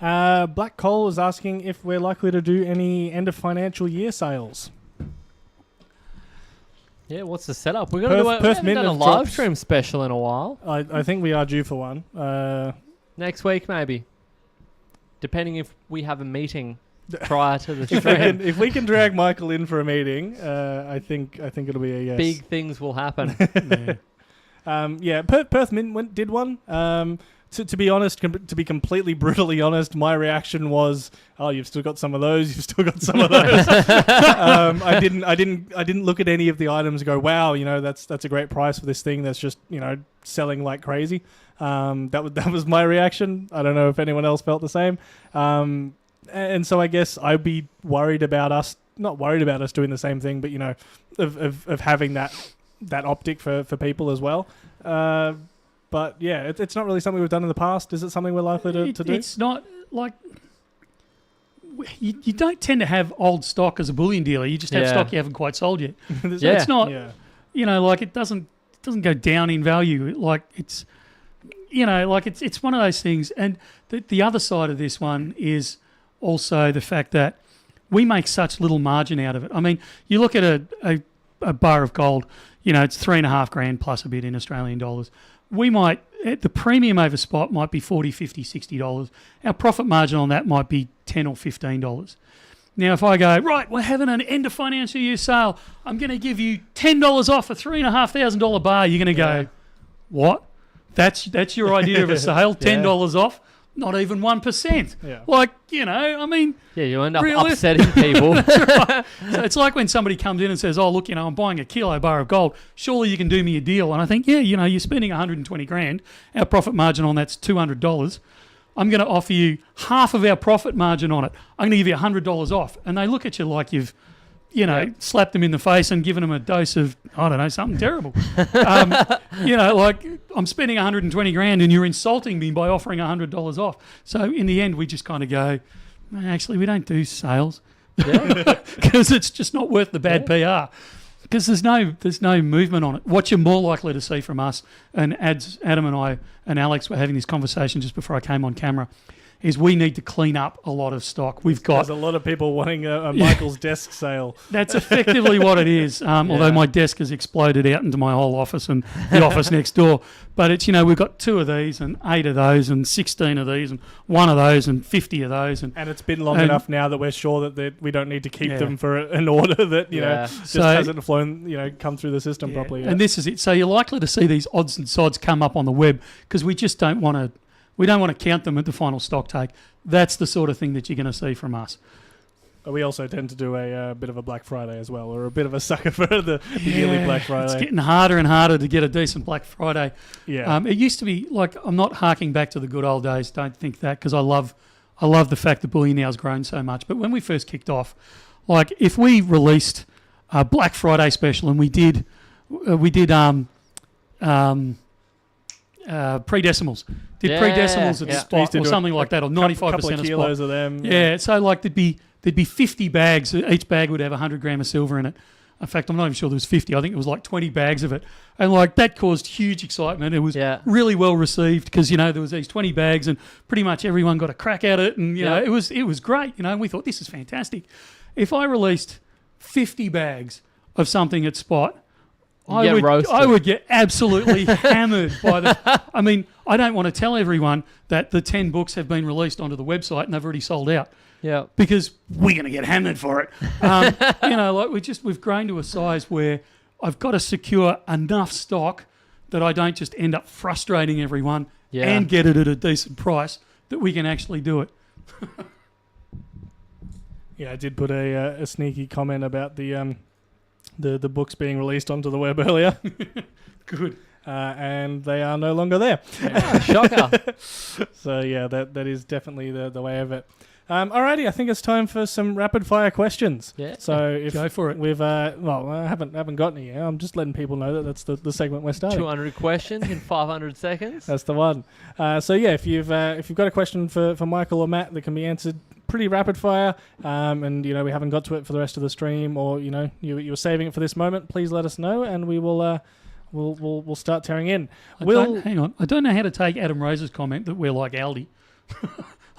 Black Coal is asking if we're likely to do any end of financial year sales. Yeah, what's the setup? We're going to do Perth Mint a live stream special in a while. I think we are due for one. Next week, maybe. Depending if we have a meeting prior to the stream. if we can drag Michael in for a meeting, I think it'll be a yes. Big things will happen. Perth Mint did one. To be honest, to be completely brutally honest, my reaction was, "Oh, you've still got some of those. You've still got some of those." I didn't look at any of the items and go, "Wow, that's a great price for this thing that's just selling like crazy." That was my reaction. I don't know if anyone else felt the same. And so I guess I'd be worried about us, not worried about us doing the same thing, but of having that optic for people as well. But yeah, it's not really something we've done in the past. Is it something we're likely to do? It's not like you don't tend to have old stock as a bullion dealer. You just have stock you haven't quite sold yet. It's not, it doesn't go down in value. Like it's one of those things. And the other side of this one is also the fact that we make such little margin out of it. I mean, you look at a a bar of gold, it's $3,500 plus a bit in Australian dollars. We might, the premium over spot might be $40, $50, $60. Our profit margin on that might be $10 or $15. Now, if I go, right, we're having an end of financial year sale, I'm going to give you $10 off a $3,500 bar, you're going to go, what? That's your idea of a sale? $10 off? Not even 1%. Yeah. Yeah, you end up Really? upsetting people. Right. So it's like when somebody comes in and says, oh, look, I'm buying a kilo bar of gold. Surely you can do me a deal. And I think, you're spending 120 grand. Our profit margin on that's $200. I'm going to offer you half of our profit margin on it. I'm going to give you $100 off. And they look at you like you've, slapped them in the face and given them a dose of, I don't know, something terrible. Like I'm spending 120 grand and you're insulting me by offering $100 off. So in the end, we just kind of go, actually, we don't do sales because it's just not worth the bad PR. Because there's no movement on it. What you're more likely to see from us, and Adam and I and Alex were having this conversation just before I came on camera, is we need to clean up a lot of stock. There's a lot of people wanting a Michael's desk sale. That's effectively what it is. Although my desk has exploded out into my whole office and the office next door. But it's, we've got 2 of these and 8 of those and 16 of these and 1 of those and 50 of those. And it's been long enough now that we're sure that we don't need to keep them for an order that, just hasn't come through the system properly yet. And this is it. So you're likely to see these odds and sods come up on the web because we just don't want to. We don't want to count them at the final stock take. That's the sort of thing that you're going to see from us. We also tend to do a bit of a Black Friday as well, or a bit of a sucker for the yearly Black Friday. It's getting harder and harder to get a decent Black Friday. Yeah. It used to be, I'm not harking back to the good old days, don't think that, because I love the fact that Bullion Now has grown so much. But when we first kicked off, if we released a Black Friday special and we did pre-decimals. Pre-decimals at spot or something like that, or 95% couple of of kilos spot. of them. Yeah, so there'd be 50 bags. Each bag would have 100 gram of silver in it. In fact, I'm not even sure there was 50. I think it was 20 bags of it. And that caused huge excitement. It was really well received because, there was these 20 bags and pretty much everyone got a crack at it. And, it was great, and we thought this is fantastic. If I released 50 bags of something at spot, I would get absolutely hammered by the... I mean, I don't want to tell everyone that the 10 books have been released onto the website and they've already sold out. Yeah. Because we're going to get hammered for it. We've grown to a size where I've got to secure enough stock that I don't just end up frustrating everyone and get it at a decent price that we can actually do it. I did put a sneaky comment about the books being released onto the web earlier. Good. And they are no longer there. Shocker. So, that is definitely the way of it. Alrighty, I think it's time for some rapid fire questions. Yeah. So if go for it. We've I haven't got any yet. I'm just letting people know that that's the segment we're starting. 200 questions in 500 seconds. That's the one. If you've got a question for Michael or Matt that can be answered pretty rapid fire, and we haven't got to it for the rest of the stream, or you were saving it for this moment, please let us know, and we will we'll start tearing in. Hang on. I don't know how to take Adam Rose's comment that we're like Aldi.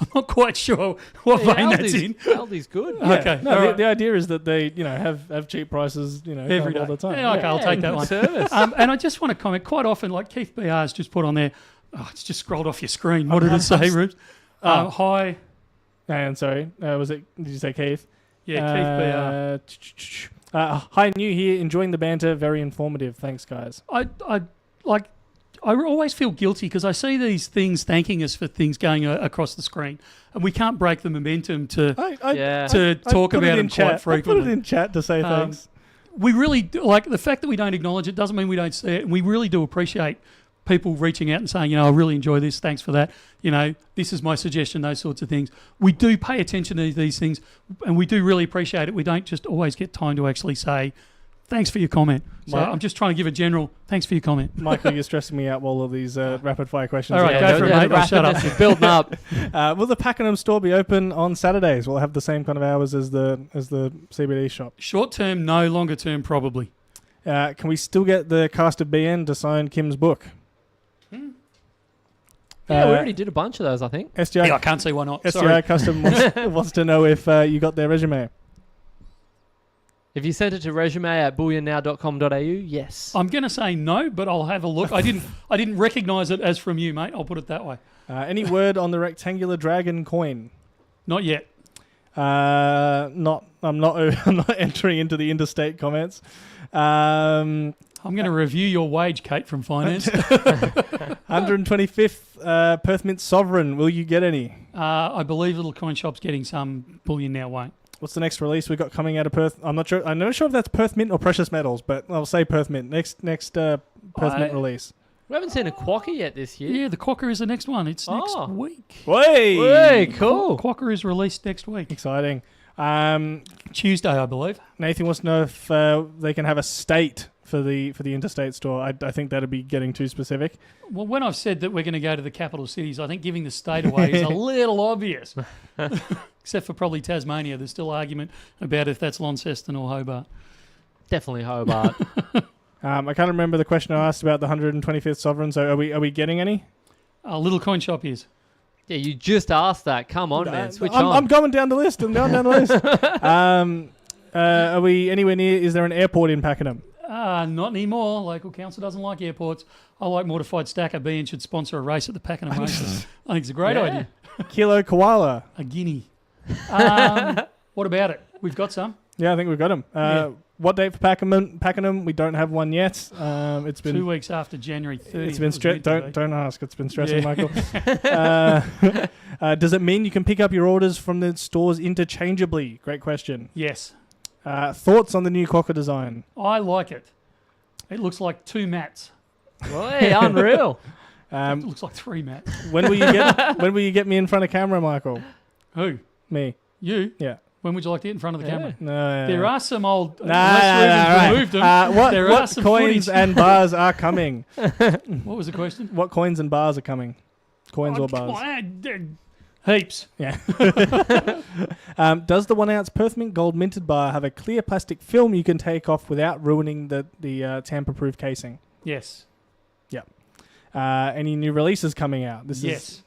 I'm not quite sure what vein that's in. Aldi's good. Yeah. Okay. No, the idea is that they have cheap prices every day all the time. Yeah, okay, I'll take that one. Service. And I just want to comment. Quite often, Keith BR's just put on there. Oh, it's just scrolled off your screen. What did it say, Rubes? Hi. And sorry, did you say Keith? Yeah, Keith BR. Hi, new here. Enjoying the banter. Very informative. Thanks, guys. I always feel guilty because I see these things thanking us for things going across the screen, and we can't break the momentum to talk about them quite frequently. I put it in chat to say thanks. We really do, the fact that we don't acknowledge it doesn't mean we don't see it, and we really do appreciate people reaching out and saying, I really enjoy this, thanks for that. This is my suggestion, those sorts of things. We do pay attention to these things, and we do really appreciate it. We don't just always get time to actually say, thanks for your comment. So I'm just trying to give a general thanks for your comment. Michael, you're stressing me out with all of these rapid fire questions. All right, go for it, mate. I'll shut up. Building up. Will the Pakenham store be open on Saturdays? Will it have the same kind of hours as the CBD shop? Short term, no. Longer term, probably. Can we still get the cast of BN to sign Kim's book? Yeah, we already did a bunch of those, I think. SGI, I can't see why not. SGI Custom wants to know if you got their resume. If you sent it to resume@bullionnow.com.au, yes. I'm going to say no, but I'll have a look. I didn't recognise it as from you, mate. I'll put it that way. Any word on the rectangular dragon coin? Not yet. I'm not entering into the interstate comments. I'm going to review your wage, Kate, from finance. 125th Perth Mint Sovereign. Will you get any? I believe Little Coin Shop's getting some. Bullion Now won't. What's the next release we got coming out of Perth? I'm not sure if that's Perth Mint or Precious Metals, but I'll say Perth Mint. Next Perth Mint release. We haven't seen a Quokka yet this year. Yeah, the Quokka is the next one. It's next week. Way cool. Quokka is released next week. Exciting. Tuesday, I believe. Nathan wants to know if they can have a state for the interstate store. I think that'd be getting too specific. Well, when I've said that we're going to go to the capital cities, I think giving the state away is a little obvious. Except for probably Tasmania. There's still argument about if that's Launceston or Hobart. Definitely Hobart. I can't remember the question I asked about the 125th Sovereign. So are we getting any? Little Coin Shop is. Yeah, you just asked that. Come on, man. Switch on. I'm going down the list. Are we anywhere near? Is there an airport in Pakenham? Not anymore. Local council doesn't like airports. I like Mortified Stacker B and should sponsor a race at the Pakenham races. I think it's a great idea. Kilo koala. A guinea. What about it? We've got some. Yeah, I think we've got them. What date for Pakenham? We don't have one yet. It's been 2 weeks after January 30th. It's been don't ask. It's been stressing, Michael. Does it mean you can pick up your orders from the stores interchangeably? Great question. Yes. Thoughts on the new Quokka design? I like it. It looks like 2 mats. Hey, unreal. It looks like 3 mats. When will you get me in front of camera, Michael? Who? Me. You? Yeah. When would you like to get in front of the camera? No. There are some old... removed them. What coins and bars are coming? What was the question? What coins and bars are coming? Coins or bars? Heaps. Yeah. Does the 1 ounce Perth Mint Gold minted bar have a clear plastic film you can take off without ruining the tamper-proof casing? Yes. Yeah. Any new releases coming out? Yes.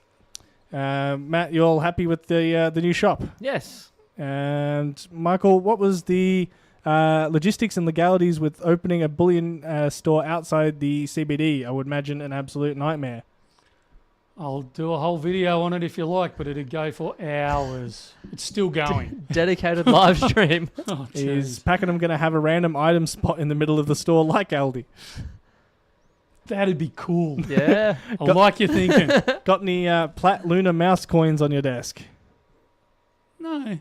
Matt, you all happy with the new shop? Yes. And Michael, what was the logistics and legalities with opening a bullion store outside the CBD? I would imagine an absolute nightmare. I'll do a whole video on it if you like, but it'd go for hours. It's still going. Dedicated live stream. Oh, is Pakenham going to have a random item spot in the middle of the store like Aldi? That'd be cool. Yeah. I like your thinking. Got any Plat Luna mouse coins on your desk? No.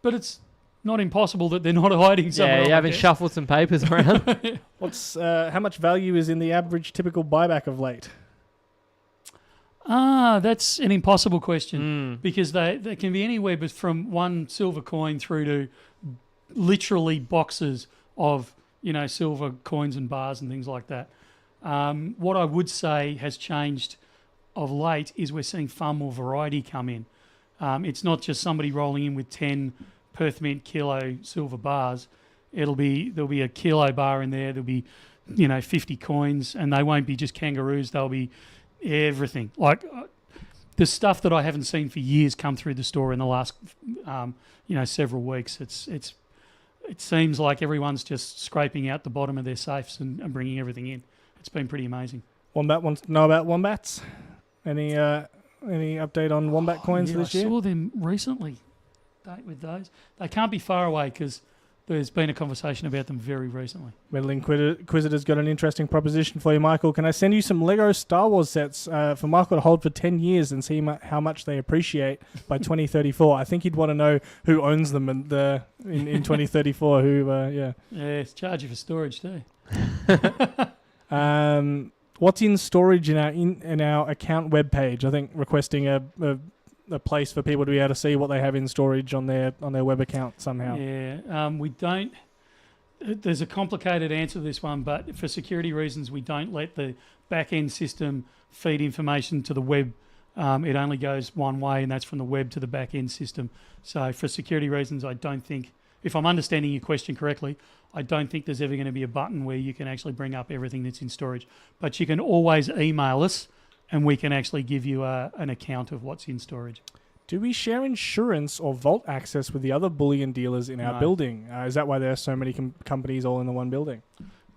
But it's not impossible that they're not hiding somewhere. Yeah, you haven't shuffled some papers around. What's how much value is in the average typical buyback of late? That's an impossible question because they can be anywhere but from 1 silver coin through to literally boxes of silver coins and bars and things like that. What I would say has changed of late is we're seeing far more variety come in. It's not just somebody rolling in with 10 Perth Mint kilo silver bars. There'll be a kilo bar in there. There'll be 50 coins, and they won't be just kangaroos. They'll be everything. Like the stuff that I haven't seen for years come through the store in the last several weeks. It seems like everyone's just scraping out the bottom of their safes and bringing everything in. It's been pretty amazing. Wombat wants to know about wombats. Any update on wombat coins this year? I saw them recently. Date with those. They can't be far away because there's been a conversation about them very recently. Metal Inquisitor's got an interesting proposition for you, Michael. Can I send you some Lego Star Wars sets for Michael to hold for 10 years and see how much they appreciate by 2034? I think he'd want to know who owns them in 2034. Yeah, it's charge you for storage too. What's in storage in our account webpage? I think requesting a place for people to be able to see what they have in storage on their web account somehow. Yeah, we don't. There's a complicated answer to this one, but for security reasons, we don't let the back end system feed information to the web. It only goes one way, and that's from the web to the back end system. So for security reasons, I don't think, if I'm understanding your question correctly, I don't think there's ever going to be a button where you can actually bring up everything that's in storage. But you can always email us and we can actually give you an account of what's in storage. Do we share insurance or vault access with the other bullion dealers in our No. building? Is that why there are so many companies all in the one building?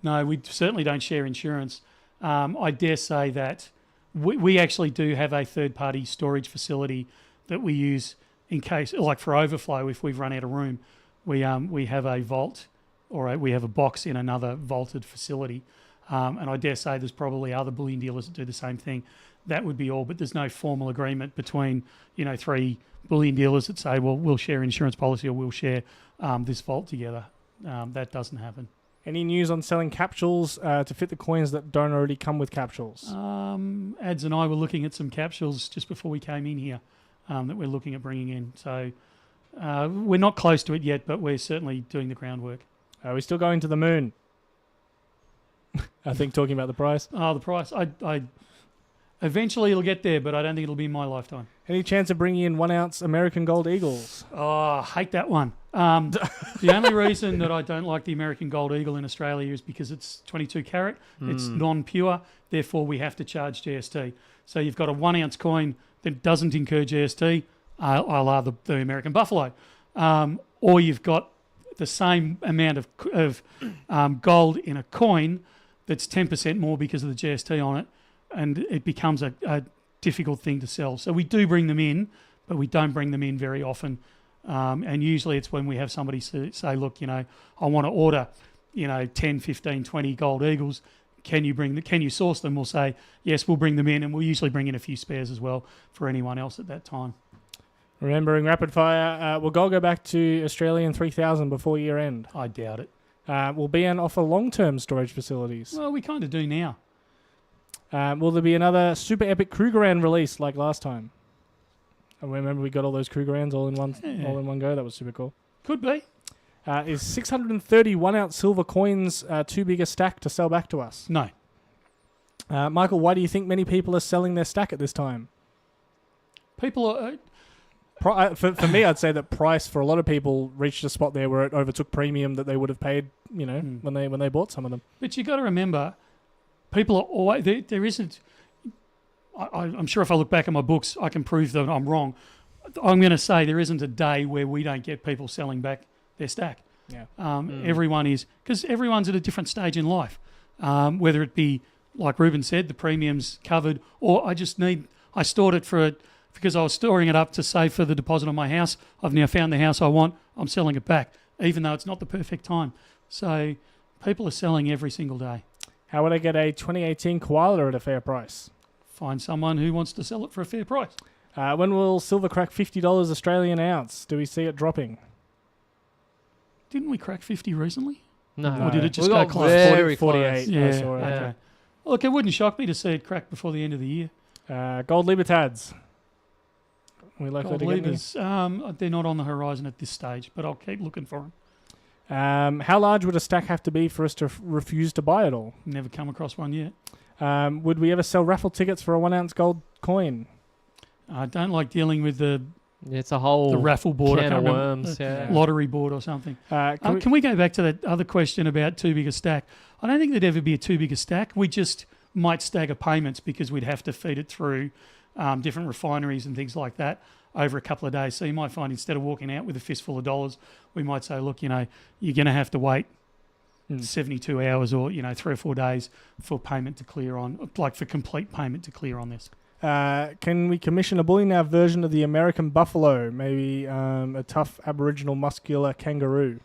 No, we certainly don't share insurance. I dare say that we actually do have a third-party storage facility that we use in case, like for overflow, if we've run out of room, we have a vault or we have a box in another vaulted facility. And I dare say there's probably other bullion dealers that do the same thing. That would be all, but there's no formal agreement between, three bullion dealers that say, well, we'll share insurance policy or we'll share this vault together. That doesn't happen. Any news on selling capsules to fit the coins that don't already come with capsules? Ads and I were looking at some capsules just before we came in here that we're looking at bringing in. So we're not close to it yet, but we're certainly doing the groundwork. Are we still going to the moon? I think talking about the price. Oh, the price. I eventually it'll get there, but I don't think it'll be in my lifetime. Any chance of bringing in 1 ounce American Gold Eagles? Oh, I hate that one. The only reason that I don't like the American Gold Eagle in Australia is because it's 22 carat. It's non-pure. Therefore, we have to charge GST. So you've got a 1 ounce coin that doesn't incur GST, a la the American Buffalo. Or you've got the same amount of gold in a coin that's 10% more because of the GST on it, and it becomes a difficult thing to sell. So we do bring them in, but we don't bring them in very often. And usually it's when we have somebody say, look, I want to order, 10, 15, 20 gold eagles. Can you source them? We'll say, yes, we'll bring them in, and we'll usually bring in a few spares as well for anyone else at that time. Remembering rapid fire, will gold go back to Australian 3,000 before year end? I doubt it. Will BN offer long-term storage facilities? Well, we kind of do now. Will there be another super epic Krugerrand release like last time? I remember we got all those Krugerrands all in one go. That was super cool. Could be. Is 630 1 ounce silver coins too big a stack to sell back to us? No. Michael, why do you think many people are selling their stack at this time? People are... For me, I'd say that price for a lot of people reached a spot there where it overtook premium that they would have paid, when they bought some of them. But you got to remember, people are always... There isn't... I'm sure if I look back at my books, I can prove that I'm wrong. I'm going to say there isn't a day where we don't get people selling back their stack. Yeah. Everyone is... Because everyone's at a different stage in life. Whether it be, like Ruben said, the premium's covered, or I stored it because I was storing it up to save for the deposit on my house. I've now found the house I want. I'm selling it back, even though it's not the perfect time. So people are selling every single day. How would I get a 2018 koala at a fair price? Find someone who wants to sell it for a fair price. When will silver crack $50 Australian ounce? Do we see it dropping? Didn't we crack 50 recently? No. Or did it just We go got close? very 48. close. Yeah, I saw it. okay. Look, it wouldn't shock me to see it crack before the end of the year. Gold Libertads. We likely Gold to get any? levers, they're not on the horizon at this stage, but I'll keep looking for them. How large would a stack have to be for us to refuse to buy it all? Never come across one yet. Would we ever sell raffle tickets for a 1 ounce gold coin? I don't like dealing with the It's a whole raffle board. I can can't of remember, worms. Yeah. lottery board or something. Can Can we go back to that other question about too big a stack? I don't think there'd ever be a too big a stack. We just might stagger payments because we'd have to feed it through different refineries and things like that over a couple of days. So you might find instead of walking out with a fistful of dollars, we might say, look, you're going to have to wait 72 hours or 3 or 4 days for payment to clear on, like for complete payment to clear on this. Can we commission a Bullion Now version of the American buffalo? Maybe a tough Aboriginal muscular kangaroo?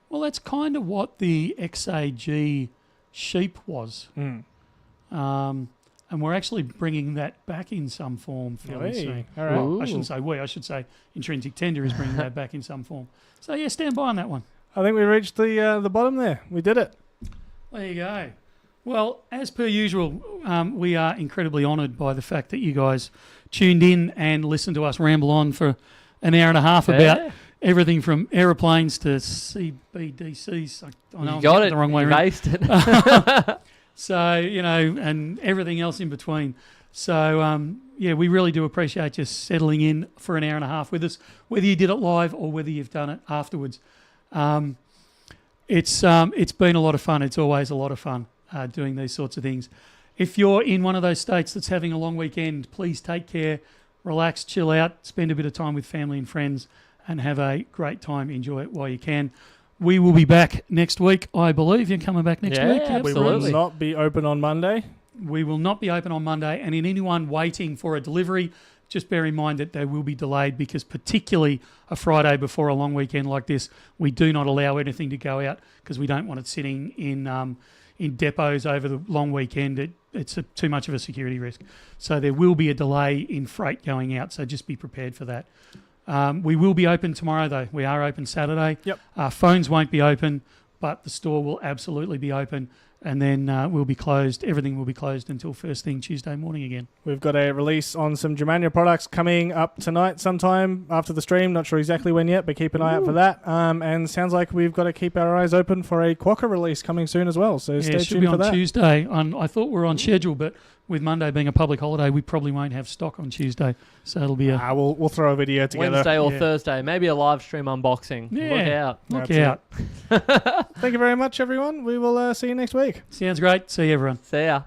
Well, that's kind of what the XAG sheep was. And we're actually bringing that back in some form fairly soon. All right. Well, I shouldn't say we. I should say Intrinsic Tender is bringing that back in some form. So, yeah, stand by on that one. I think we reached the bottom there. We did it. There you go. Well, as per usual, we are incredibly honoured by the fact that you guys tuned in and listened to us ramble on for an hour and a half about everything from aeroplanes to CBDCs. I know You got I'm it. the wrong way You around. aced it. So, and everything else in between. So, we really do appreciate you settling in for an hour and a half with us, whether you did it live or whether you've done it afterwards. It's been a lot of fun. It's always a lot of fun doing these sorts of things. If you're in one of those states that's having a long weekend, please take care. relax, chill out, spend a bit of time with family and friends, and have a great time. Enjoy it while you can. We will be back next week, I believe. You're coming back next week? Yeah, We will absolutely. not be open on Monday. We will not be open on Monday, and in anyone waiting for a delivery, just bear in mind that they will be delayed because particularly a Friday before a long weekend like this, we do not allow anything to go out because we don't want it sitting in depots over the long weekend. It's too much of a security risk. So there will be a delay in freight going out, so just be prepared for that. We will be open tomorrow, though. We are open Saturday. Yep. Phones won't be open, but the store will absolutely be open. And then we'll be closed. Everything will be closed until first thing Tuesday morning again. We've got a release on some Germania products coming up tonight sometime after the stream. Not sure exactly when yet, but keep an eye out for that. And sounds like we've got to keep our eyes open for a Quokka release coming soon as well. So stay it should tuned be for on that. Tuesday. I thought we were on schedule, but with Monday being a public holiday, we probably won't have stock on Tuesday. So it'll be a We'll throw a video together. Wednesday or Yeah. Thursday, maybe a live stream unboxing. Yeah. Look out. look That's out. Thank you very much, everyone. We will see you next week. Sounds great. See you, everyone. See ya.